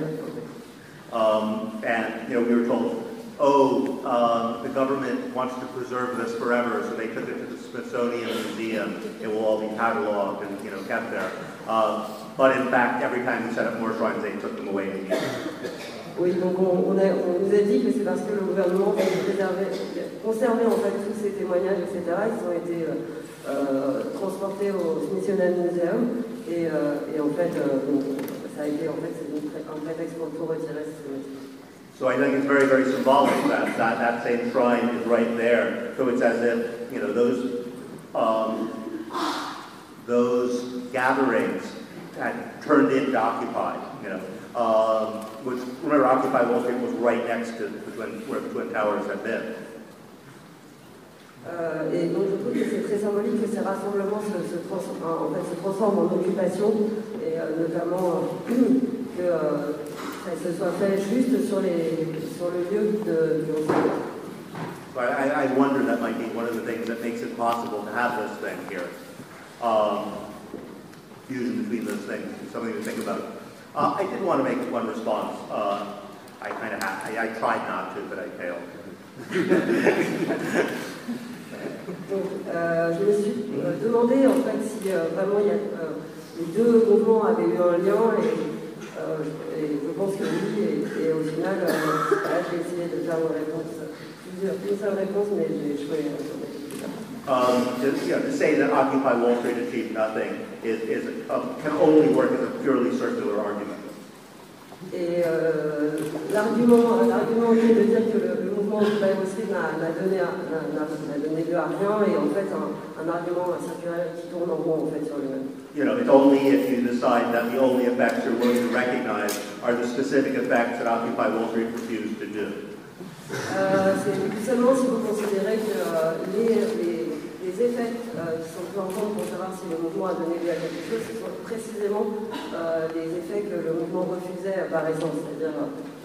Speaker 1: And we were told, the government wants to preserve this forever, so they took it to the Smithsonian Museum. It will all be cataloged and kept there. But in fact, every time we set up more shrines, they took them away immediately.
Speaker 4: Oui, donc on nous a dit que c'est parce que le gouvernement voulait conserver en fait tous ces témoignages, etc. Ils ont été transportés au Smithsonian Museum et en fait, ça a été un prétexte pour tout retirer systématiquement.
Speaker 1: So I think it's very, very symbolic that same shrine is right there. So it's as if those gatherings had turned into Occupy. Which remember Occupy Wall Street was right next to where the Twin Towers had been.
Speaker 4: Et donc je trouve que c'est très symbolique que ces rassemblements se transforment en occupation et notamment que ça se soit fait juste sur le lieu du enseignement.
Speaker 1: So I wonder that might be one of the things that makes it possible to have this thing here. Fusion between those things, something to think about. I did want to make one response. I tried not to, but I failed.
Speaker 4: Donc, je me suis demandé en fait si vraiment les deux mouvements avaient eu un lien et je pense que oui et au final là j'ai essayé de faire une réponse, une seule réponse mais j'ai échoué.
Speaker 1: To say that Occupy Wall Street achieved nothing can only work as a purely circular argument.
Speaker 4: Et l'argument est de dire que le mouvement Occupy Wall Street n'a donné lieu à rien et en fait un argument circulaire qui tourne en rond en fait sur lui-même.
Speaker 1: It's only if you decide that the only effects you're willing to recognize are the specific effects that Occupy Wall Street refused to do.
Speaker 4: C'est seulement si vous considérez que effets qui sont pris en compte pour savoir si le mouvement a donné lieu à quelque chose, ce sont précisément les effets que le mouvement refusait par essence, c'est-à-dire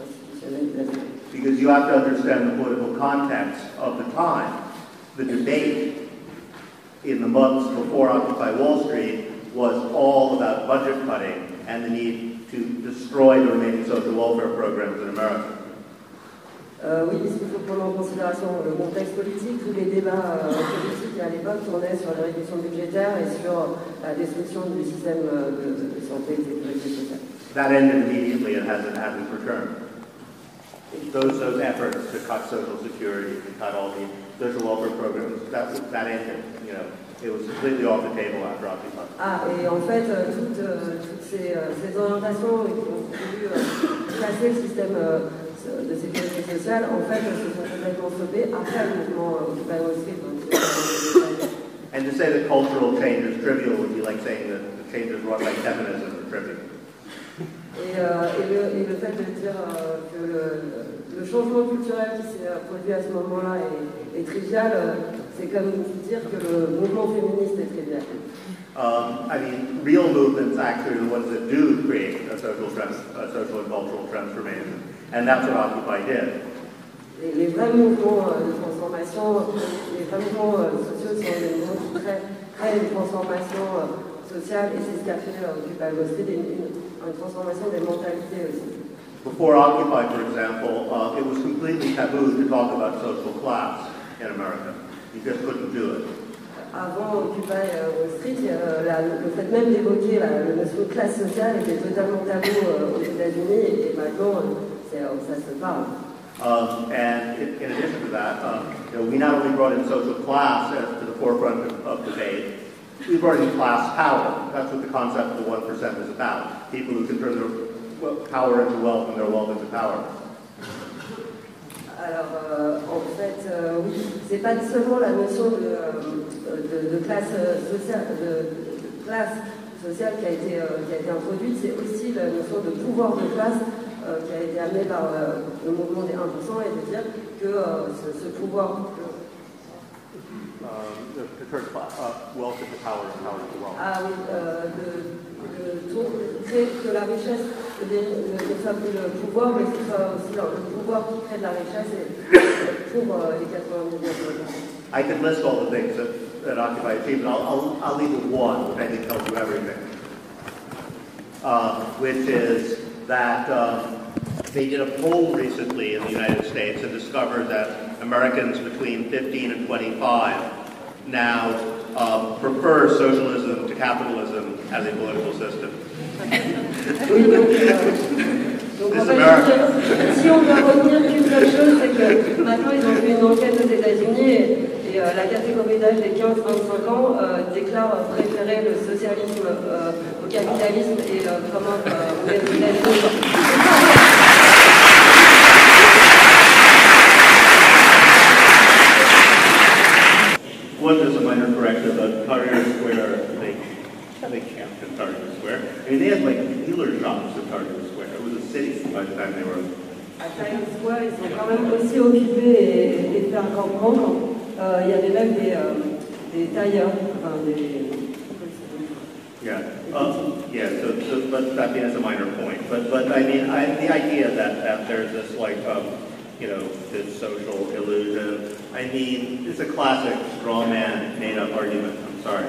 Speaker 4: institutionnels.
Speaker 1: Because you have to understand the political context of the time. The debate in the months before Occupy Wall Street was all about budget cutting and the need to destroy the remaining social welfare programs in America.
Speaker 4: Oui, puisqu'il faut prendre en considération le contexte politique, tous les débats politiques à l'époque tournaient sur les réductions budgétaires et sur la destruction du système de santé et de sécurité sociale.
Speaker 1: That ended immediately and hasn't returned. Those efforts to cut Social Security, to cut all the social welfare programs, that ended. You know, it was completely off the table after Occupy.
Speaker 4: Ah, et en fait, toutes ces orientations qui ont voulu casser le système de sécurité sociale, en fait, se sont complètement stoppées après le mouvement Occupy Wall Street.
Speaker 1: And to say that cultural change is trivial would be like saying that the changes wrought by feminism are trivial.
Speaker 4: Et le fait de dire que le changement culturel qui s'est produit à ce moment-là est trivial, c'est comme dire que le mouvement féministe est trivial.
Speaker 1: I mean, real movements actually are the ones that do create a social and cultural transformation, and that's what Occupy did.
Speaker 4: Les vrais mouvements de transformation, les vrais mouvements sociaux sont des mouvements qui créent une transformation sociale, et c'est ce qu'a fait Occupy Wall Street, une transformation des mentalités aussi.
Speaker 1: Before Occupy, for example, it was completely taboo to talk about social class in America. You just couldn't do it.
Speaker 4: Avant Occupy Wall Street, le fait même d'évoquer la notion de classe sociale était totalement tabou aux États-Unis, et maintenant, ça se parle.
Speaker 1: And in addition to that, we not only brought in social class to the forefront of debate, we brought in class power. That's what the concept of the 1% is about. People who can turn their power into wealth and their wealth into power.
Speaker 4: Alors, en fait, oui, c'est pas seulement la notion de classe sociale, de classe sociale qui a été introduite, c'est aussi la notion de pouvoir de classe qui a été amenée par le mouvement des 1% et de dire que ce pouvoir...
Speaker 1: wealth into power and power into wealth.
Speaker 4: Ah oui, de créer que la richesse ne soit plus le pouvoir, mais que ce soit aussi le pouvoir qui crée de la richesse pour les 99%.
Speaker 1: I could list all the things that Occupy achieved, but I'll leave with one, which I think tells you everything, which is that they did a poll recently in the United States and discovered that Americans between 15 and 25 now prefer socialism to capitalism as a political system.
Speaker 4: Oui, donc en fait, si on doit retenir qu'une seule chose, c'est que maintenant ils ont fait une enquête aux États-Unis et la catégorie d'âge des 15-25 ans déclare préférer le socialisme au capitalisme et comment on est aux États-Unis.
Speaker 1: One is a minor correction, but Tahrir Square, they camped in Tahrir Square. I mean, they had like dealer shops in Tahrir Square. It was a city by the time they were.
Speaker 4: À Tahrir Square, ils sont quand même aussi occupés et fait un campement. Il y avait même des tailleurs, enfin des.
Speaker 1: Yeah. But I mean, it's a minor point. But I mean, the idea that there's this like. This social illusion. I mean, it's a classic straw man, made-up argument. I'm sorry.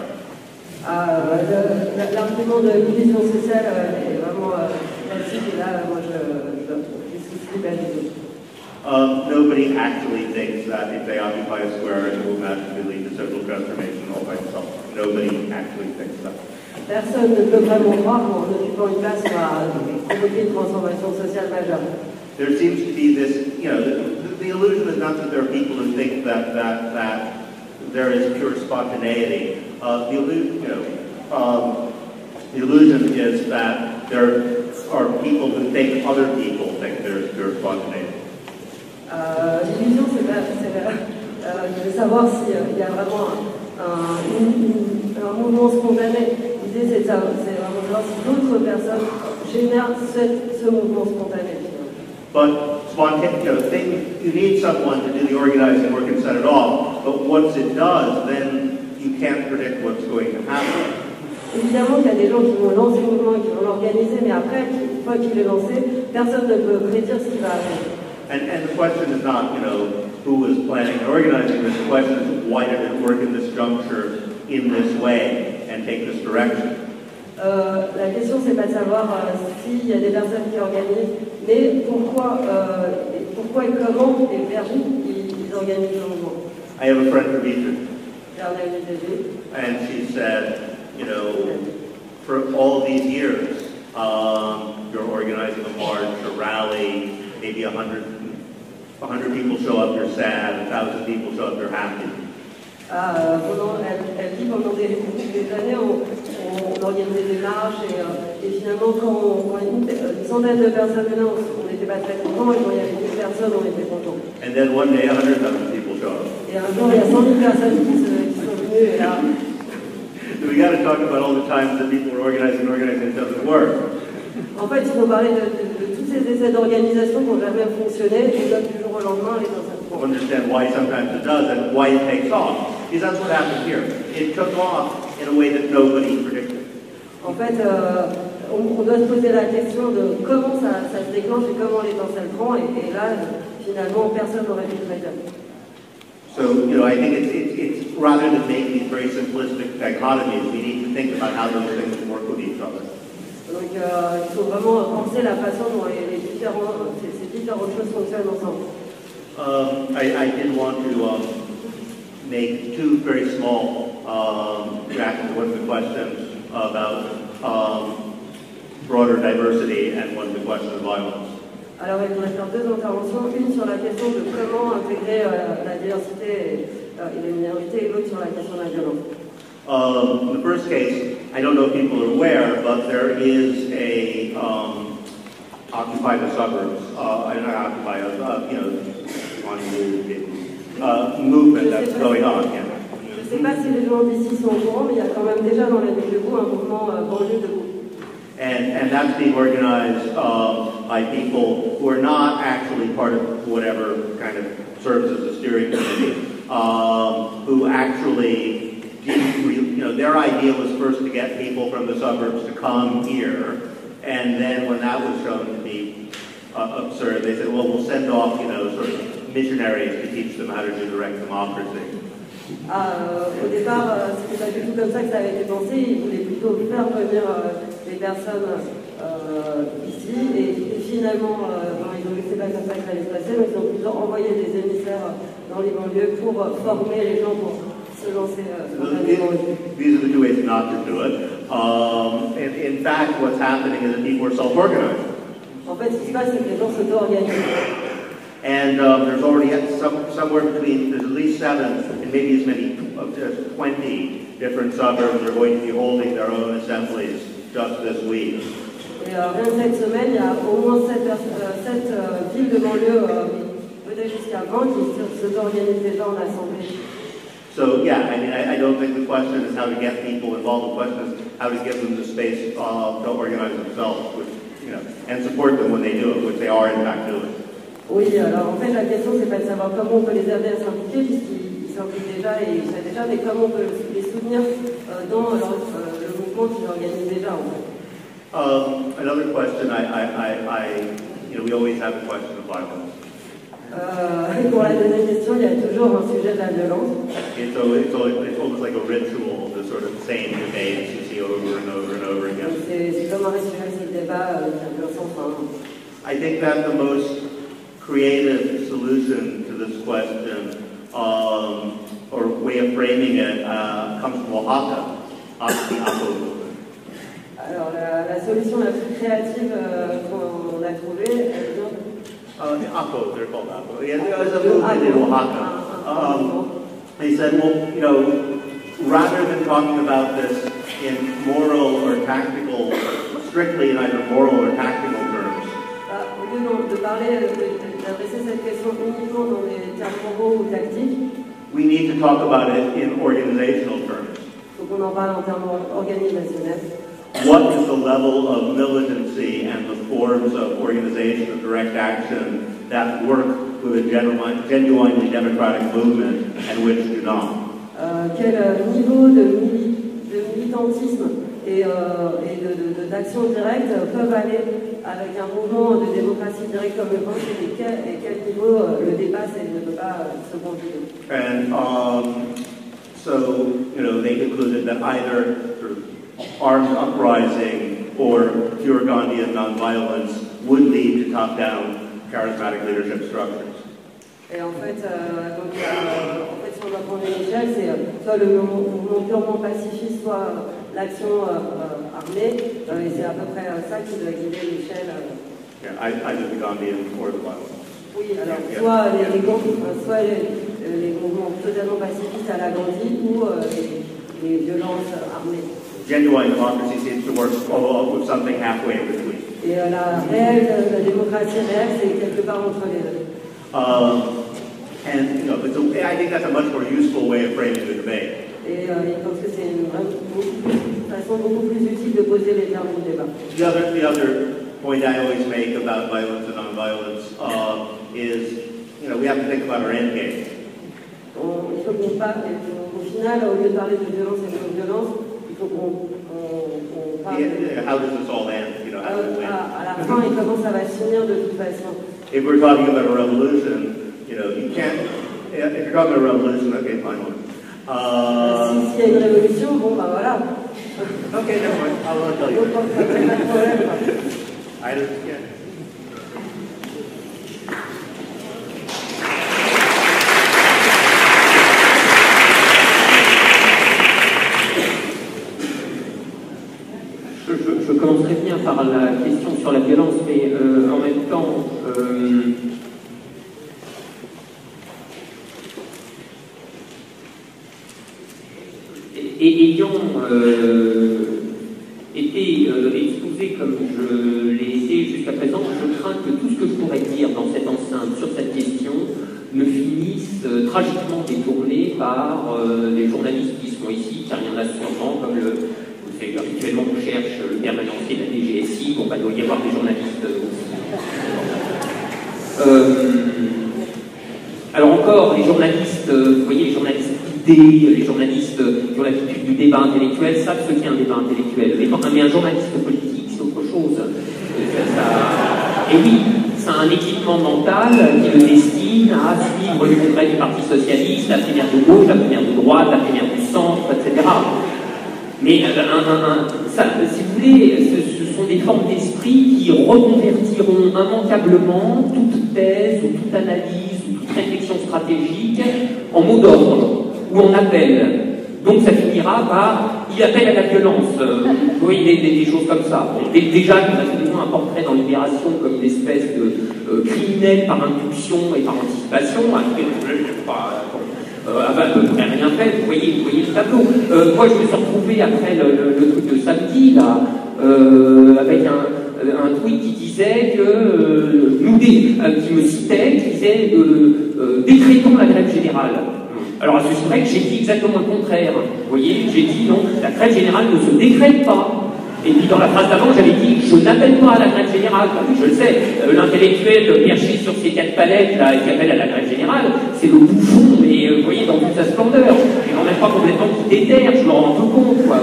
Speaker 4: L'argument de l'illusion sociale est vraiment classique, et là, moi, je suis pas du tout.
Speaker 1: Nobody actually thinks that if they occupy a square, it will magically lead to social transformation all by itself. Nobody actually thinks that.
Speaker 4: Personne ne peut vraiment croire qu'en occupant une place, on va provoquer une transformation sociale majeure.
Speaker 1: There seems to be this, the illusion is not that there are people who think that there is pure spontaneity. The illusion is that there are people who think other people think there is pure spontaneity.
Speaker 4: L'illusion, c'est de savoir s'il y a vraiment un mouvement spontané. L'idée, c'est vraiment de savoir si d'autres personnes génèrent ce mouvement spontané.
Speaker 1: But you need someone to do the organizing work and set it off. But once it does, then you can't predict what's going to happen.
Speaker 4: Évidemment qu'il y a des gens qui vont lancer le mouvement, qui vont l'organiser, mais après, une fois qu'il est lancé, personne ne peut prédire ce qui va arriver.
Speaker 1: And the question is not, who was planning and organizing this. The question is, why did it work in this juncture, in this way, and take this direction?
Speaker 4: La question, c'est pas de savoir s'il y a des personnes qui organisent, mais pourquoi et comment et vers où ils organisent le mouvement.
Speaker 1: I have a friend from Egypt,
Speaker 4: And
Speaker 1: she said, for all these years, you're organizing a march, a rally, maybe 100 people show up, you're sad, 1,000 people show up, you're happy.
Speaker 4: Elle dit pendant des années, on organisait des marches et finalement quand une centaine de personnes venaient, on n'était pas très contents et quand il y avait 10 personnes, on était contents.
Speaker 1: And then one day 100,000 people show up.
Speaker 4: Et un jour, il y a 100 000 personnes qui sont venues et là...
Speaker 1: We got to talk about all the times that people were organizing, it doesn't work.
Speaker 4: En fait, il faut parler de tous ces essais d'organisation qui n'ont jamais fonctionné et donc du jour au lendemain, les gens
Speaker 1: to understand why sometimes it does and why it takes off. Because that's what happened here. It took off in a way that nobody predicted.
Speaker 4: En fait, on doit se poser la question de comment ça se déclenche et comment l'étincelle prend et là, finalement, personne n'aurait pu le prédire.
Speaker 1: So, I think it's rather than make these very simplistic dichotomies, we need to think about how those things work with each other.
Speaker 4: Donc, il faut vraiment penser la façon dont ces différentes choses fonctionnent ensemble.
Speaker 1: I did want to make two very small reactions to one of the questions about broader diversity and one of the questions of violence.
Speaker 4: Alors, il voudrait faire deux interventions, une sur la question de comment intégrer la diversité et les minorités, et l'autre sur la question de la violence.
Speaker 1: In the first case, I don't know if people are aware, but there is a Occupy the Suburbs, movement that's going on. Yeah.
Speaker 4: Je ne sais pas si les gens d'ici sont au courant, mais il y a quand même déjà dans la ville de Gou un mouvement banlieue de Gou.
Speaker 1: And that's being organized by people who are not actually part of whatever kind of serves as a steering committee, who actually didn't really, their idea was first to get people from the suburbs to come here, and then when that was shown to be absurd, they said, well, we'll send off, sort of missionaries to teach them how to do direct democracy.
Speaker 4: Au départ, c'était pas du tout comme ça que ça avait été pensé. Ils voulaient plutôt faire venir des personnes ici et finalement, ils ont vu que c'est pas comme ça que ça allait se passer, donc ils ont plutôt envoyé des émissaires dans les banlieues pour former les gens pour se lancer dans les banlieues.
Speaker 1: These are the two ways not to do it. In fact, what's happening is that people are self-organizing.
Speaker 4: En fait, ce qui se passe, c'est que les gens s'auto-organisent.
Speaker 1: And there's already somewhere between, there's at least 7 and maybe as many as 20 different suburbs are going to be holding their own assemblies just this week.
Speaker 4: Et rien que cette semaine, il y a au moins 7 villes de banlieue, peut-être jusqu'à 20, qui s'organisent déjà en assemblée.
Speaker 1: So yeah, I don't think the question is how to get people involved. The question is how to give them the space to organize themselves, and support them when they do it, which they are in fact doing.
Speaker 4: Oui, alors en fait la question c'est pas de savoir comment on peut les aider à s'impliquer puisqu'ils s'impliquent déjà et ils savent déjà, mais comment on peut les soutenir dans le mouvement qu'ils organisent déjà en fait.
Speaker 1: Another question, we always have a question of violence.
Speaker 4: Pour la deuxième question, il y a toujours un sujet de la violence.
Speaker 1: It's almost like a ritual, the sort of same debates you see over and over and over again.
Speaker 4: C'est comme un rituel, c'est le débat qui a sans fin.
Speaker 1: I think that the most creative solution to this question, or way of framing it, comes from Oaxaca, the Apo movement.
Speaker 4: Alors la solution la plus créative qu'on a trouvée, elle vient
Speaker 1: the Apo, they're called Apo. Yeah, there's a movement in Oaxaca. They said, well, rather than talking about this in moral or tactical, strictly in either moral or tactical terms,
Speaker 4: au lieu de parler, d'adresser cette question uniquement dans des termes moraux ou tactiques,
Speaker 1: we need to talk about it in organizational terms.
Speaker 4: Il faut qu'on en parle en termes organisationnels.
Speaker 1: What is the level of militancy and the forms of organization, of direct action that work with a genuinely democratic movement and which do not?
Speaker 4: quel niveau de militantisme et d'action directe peuvent aller avec un mouvement de démocratie directe comme le vôtre et quel niveau le dépasse et ne peut pas se conjuguer.
Speaker 1: And so, they concluded that either sort of armed uprising or pure Gandhian nonviolence would lead to top-down charismatic leadership structures.
Speaker 4: Et en fait, si on doit prendre une échelle, c'est soit le mouvement purement pacifiste, soit l'action armée, et c'est à peu près ça qui doit guider l'échelle.
Speaker 1: Yeah, either the Gandhian or the violence.
Speaker 4: Oui, alors soit les mouvements totalement pacifistes à la Gandhi ou les violences armées.
Speaker 1: Genuine democracy seems to work with something halfway in between.
Speaker 4: Et la démocratie réelle, c'est quelque part entre les deux.
Speaker 1: And I think that's a much more useful way of framing the debate.
Speaker 4: Et je pense que c'est une façon beaucoup plus utile de poser les termes du débat.
Speaker 1: The other point I always make about violence and nonviolence is, we have to think about our end game.
Speaker 4: Il faut qu'on parle, au final, au lieu de parler de violence et de non-violence, il faut qu'on parle de...
Speaker 1: How does this all end? How do we win?
Speaker 4: À la fin, et comment ça va se finir de toute façon.
Speaker 1: If we're talking about a revolution, you can't... If you're talking about a revolution, okay, fine.
Speaker 4: S'il y a une révolution, bon, bah voilà.
Speaker 1: Okay, never mind. I won't tell you.
Speaker 4: Pas de problème.
Speaker 1: I don't, yeah.
Speaker 3: Je commencerai bien par la question sur la violence, mais en même temps, ayant été exposé comme je l'ai été jusqu'à présent, je crains que tout ce que je pourrais dire dans cette enceinte sur cette question ne finisse tragiquement détourné par les journalistes qui sont ici, car il y en a sûrement, comme habituellement on cherche le permanencier de la DGSI, bon, bah, il doit y avoir des journalistes aussi. Alors encore, les journalistes, vous voyez, les journalistes d'idées, les journalistes qui ont l'habitude du débat intellectuel savent ce qu'est un débat intellectuel. Mais un journaliste politique, c'est autre chose. Et oui, c'est un équipement mental qui le destine à suivre le congrès du Parti Socialiste, la primaire de gauche, la primaire de droite, la primaire du centre, etc. Mais si vous voulez, ce sont des formes d'esprit qui reconvertiront immanquablement toute thèse ou toute analyse ou toute réflexion stratégique en mot d'ordre ou en appel. Donc ça finira par « il appelle à la violence ». Oui, des choses comme ça. Bon, déjà, nous avons un portrait dans Libération comme une espèce de criminel par impulsion et par anticipation. À peu près rien fait, vous voyez le tableau. Moi, je me suis retrouvé après le truc de samedi, là, avec un tweet qui disait que, qui me citait, qui disait décrétons la grève générale. Alors, c'est vrai que j'ai dit exactement le contraire. Vous voyez, j'ai dit non, la grève générale ne se décrète pas. Et puis dans la phrase d'avant, j'avais dit je n'appelle pas à la grève générale. Oui, je le sais, l'intellectuel perché sur ses 4 palettes là, qui appelle à la grève générale, c'est le bouffon, mais vous voyez, dans toute sa splendeur. Et en même pas complètement qui déterre, je m'en rends compte. Quoi.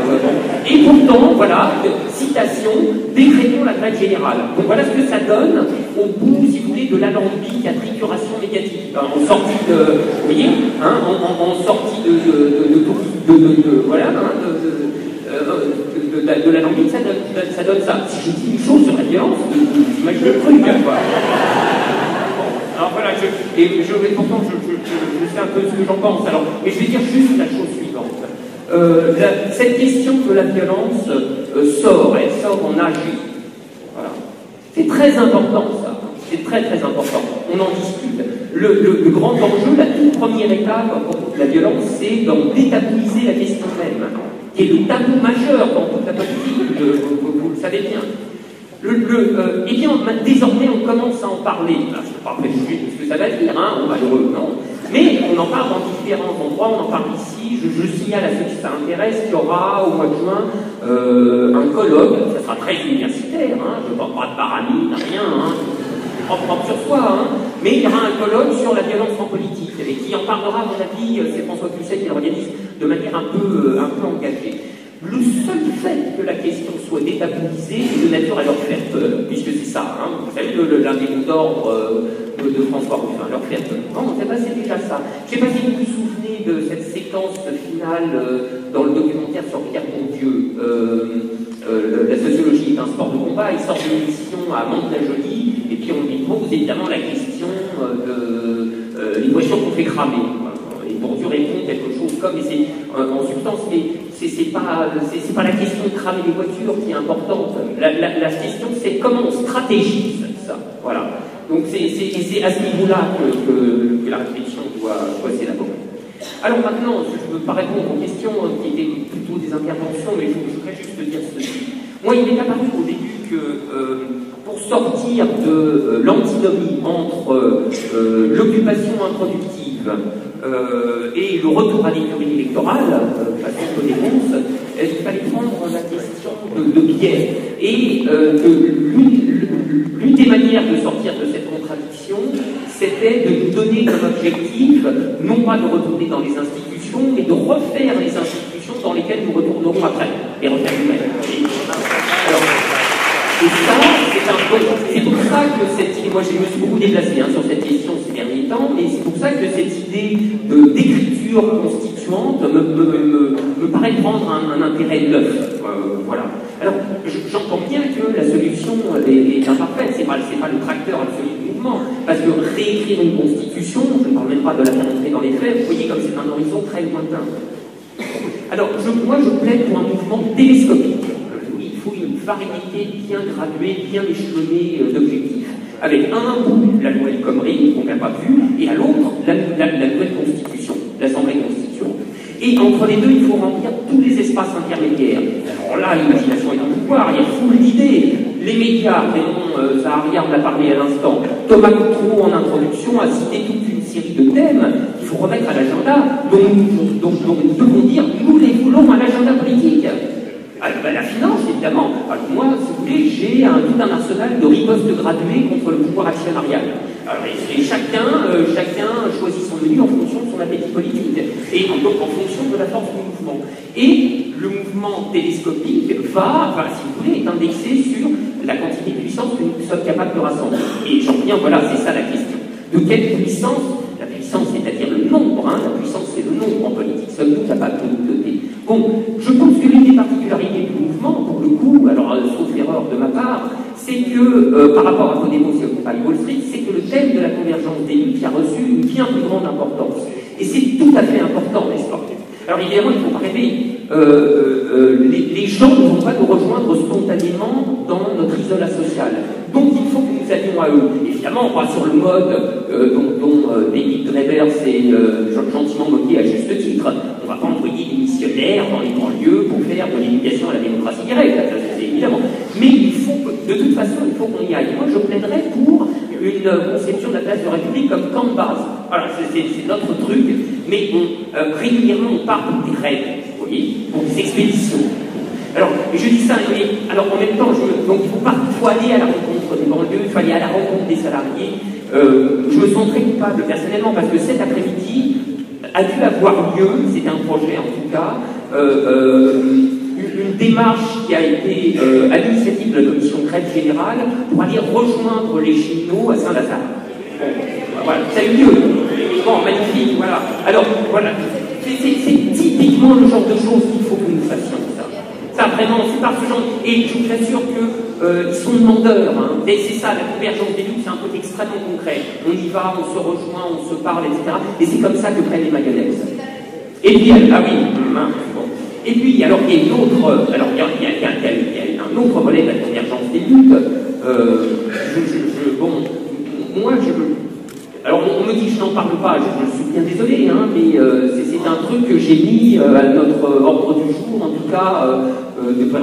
Speaker 3: Et pourtant, voilà, citation, décrétons la grève générale. Donc voilà ce que ça donne au bout, si vous voulez, de l'alambic à trituration médiatique. En sortie de, vous voyez, hein, en sortie de l'alambic, ça donne ça. Si je dis une chose sur la violence, j'imagine le truc, quoi. Alors voilà, pourtant je sais un peu ce que j'en pense. Alors, mais je vais dire juste la chose suivante. Cette question de la violence elle sort en agit. Voilà. C'est très important, ça. C'est très très important. On en discute. Le grand enjeu, la toute première étape pour la violence, c'est d'en détabouiser la question même, qui est le tabou majeur dans toute la politique, vous le savez bien. Eh bien, désormais, on commence à en parler. Je ne sais pas préjuger de ce que ça va dire, hein, malheureux, non. Mais on en parle dans différents endroits, on en parle ici. Je signale à ceux qui ça intéresse qu'il y aura au mois de juin un colloque, ça sera très universitaire, hein, je ne parle pas de paramine, rien, hein, propre sur soi, hein, mais il y aura un colloque sur la violence en politique, et qui en parlera, à mon avis, c'est François Cluzet qui l'organise, de manière un peu engagée. Le seul fait que la question soit détabouisée est de nature à leur faire peur, puisque c'est ça, hein, vous savez, l'un des mots d'ordre de François Ruffin, leur faire peur. Non, c'est déjà ça. Je ne sais pas si vous vous souvenez de cette séquence finale dans le documentaire sur Pierre Bourdieu, la sociologie est un sport de combat. Il sort d'une mission à Mantes-la-Jolie, et puis on lui pose évidemment la question des voitures qu'on fait cramer. Et Bourdieu répond quelque chose comme, et c'est en substance, mais c'est pas la question de cramer les voitures qui est importante. La question, c'est comment on stratégise ça. Voilà. Donc c'est à ce niveau-là que la réflexion doit s'élaborer. Alors maintenant, je ne veux pas répondre aux questions qui étaient plutôt des interventions, mais je voudrais juste dire ceci. Moi, il m'est apparu au début que pour sortir de l'antinomie entre l'occupation improductive et le retour à l'écurie électorale, façon que dénonce, il fallait prendre la question de biais. Et l'une des manières de sortir de cette contradiction, c'était de nous donner comme objectif, non pas de retourner dans les institutions, mais de refaire les institutions dans lesquelles nous retournerons après, et refaire nous-mêmes. Et ça, c'est pour ça que cette idée, moi je me suis beaucoup déplacé sur cette question ces derniers temps, mais c'est pour ça que cette idée d'écriture constituante me paraît prendre un intérêt neuf. Voilà. Alors, j'entends bien que la solution est imparfaite, c'est pas le tracteur absolu du mouvement, parce que réécrire une constitution, je ne parle même pas de la faire entrer dans les faits, vous voyez comme c'est un horizon très lointain. Alors, moi je plaide pour un mouvement télescopique. Il faut une variété bien graduée, bien échelonnée d'objectifs. Avec un bout, la loi El Khomri, qu'on n'a pas vu, et à l'autre, la nouvelle constitution, l'Assemblée constituante. Et entre les deux, il faut remplir tous les espaces intermédiaires. Alors là, l'imagination est un pouvoir, il y a foule d'idées. Les médias, dont Zaharia en a parlé à l'instant, Thomas Coutreau en introduction a cité toute une série de thèmes qu'il faut remettre à l'agenda, dont nous devons dire, nous les voulons à l'agenda politique. Alors, la finance, évidemment. Alors, moi, si vous voulez, j'ai tout un arsenal de ripostes graduées contre le pouvoir actionnarial. Alors, et chacun choisit son menu en fonction de son appétit politique, et donc en fonction de la force du mouvement. Et le mouvement télescopique si vous voulez, est indexé sur la quantité de puissance que nous sommes capables de rassembler. Et j'en reviens, voilà, c'est ça la question. De quelle puissance? La puissance, c'est-à-dire le nombre, la puissance, c'est le nombre en politique. Sommes-nous capables de nous doter? Bon, je pense que l'une des particularités du mouvement, pour le coup, alors sauf erreur de ma part, c'est que par rapport à Podemos et Occupy Wall Street, c'est que le thème de la convergence des luttes a reçu une bien plus grande importance. Et c'est tout à fait important, n'est-ce pas? Alors évidemment, il ne faut pas rêver. Les gens ne vont pas nous rejoindre spontanément dans notre isolat social. Donc il faut que nous allions à eux. Évidemment, pas sur le mode dont David Drebers s'est gentiment moqué à juste titre. On ne va pas envoyer des missionnaires dans les banlieues pour faire de l'éducation à la démocratie directe, c'est évidemment. Mais il faut, de toute façon, il faut qu'on y aille. Moi, je plaiderais pour une conception de la place de la République comme camp de base. Voilà, c'est notre truc, mais régulièrement on part pour des raids, vous voyez, pour des expéditions. Alors, je dis ça, mais alors en même temps, donc il faut aller à la rencontre des banlieues, il faut aller à la rencontre des salariés. Je me sens très coupable personnellement parce que cet après-midi a dû avoir lieu, c'était un projet en tout cas, une démarche qui a été à l'initiative de la commission grève générale pour aller rejoindre les cheminots à Saint-Lazare. Voilà, ça a eu lieu. Bon, magnifique, voilà. Alors, voilà, c'est typiquement le genre de choses qu'il faut que nous fassions, ça. Ça, vraiment, c'est par ce genre... Et je vous assure qu'ils sont demandeurs, Et c'est ça, la convergence des luttes, c'est un côté extrêmement concret. On y va, on se rejoint, on se parle, etc. Et c'est comme ça que prennent les mayonnaises. Et puis, ah oui, bon. Et puis, alors, il y a une autre... Alors, il y a un autre volet de la convergence des luttes. Alors, on me dit que je n'en parle pas, je suis bien désolé, mais c'est un truc que j'ai mis à notre ordre du jour, en tout cas,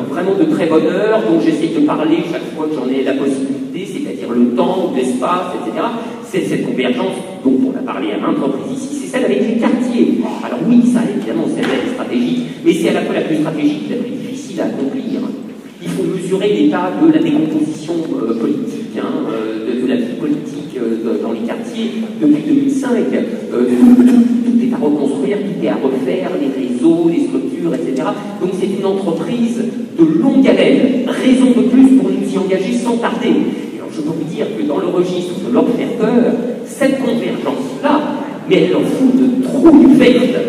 Speaker 3: vraiment de très bonne heure, dont j'essaie de parler chaque fois que j'en ai la possibilité, c'est-à-dire le temps, l'espace, etc. C'est cette convergence dont on a parlé à maintes reprises ici, c'est celle avec les quartiers. Alors oui, ça, évidemment, c'est la stratégie, mais c'est à la fois la plus stratégique, la plus difficile à accomplir. Il faut mesurer l'état de la décomposition politique, de la vie politique dans les quartiers. Depuis 2005, tout est à reconstruire, tout est à refaire, les réseaux, Donc c'est une entreprise de longue haleine, raison de plus pour nous y engager sans tarder. Et alors je peux vous dire que dans le registre de Lord Ferber, cette convergence-là, mais elle en fout de trouille verte.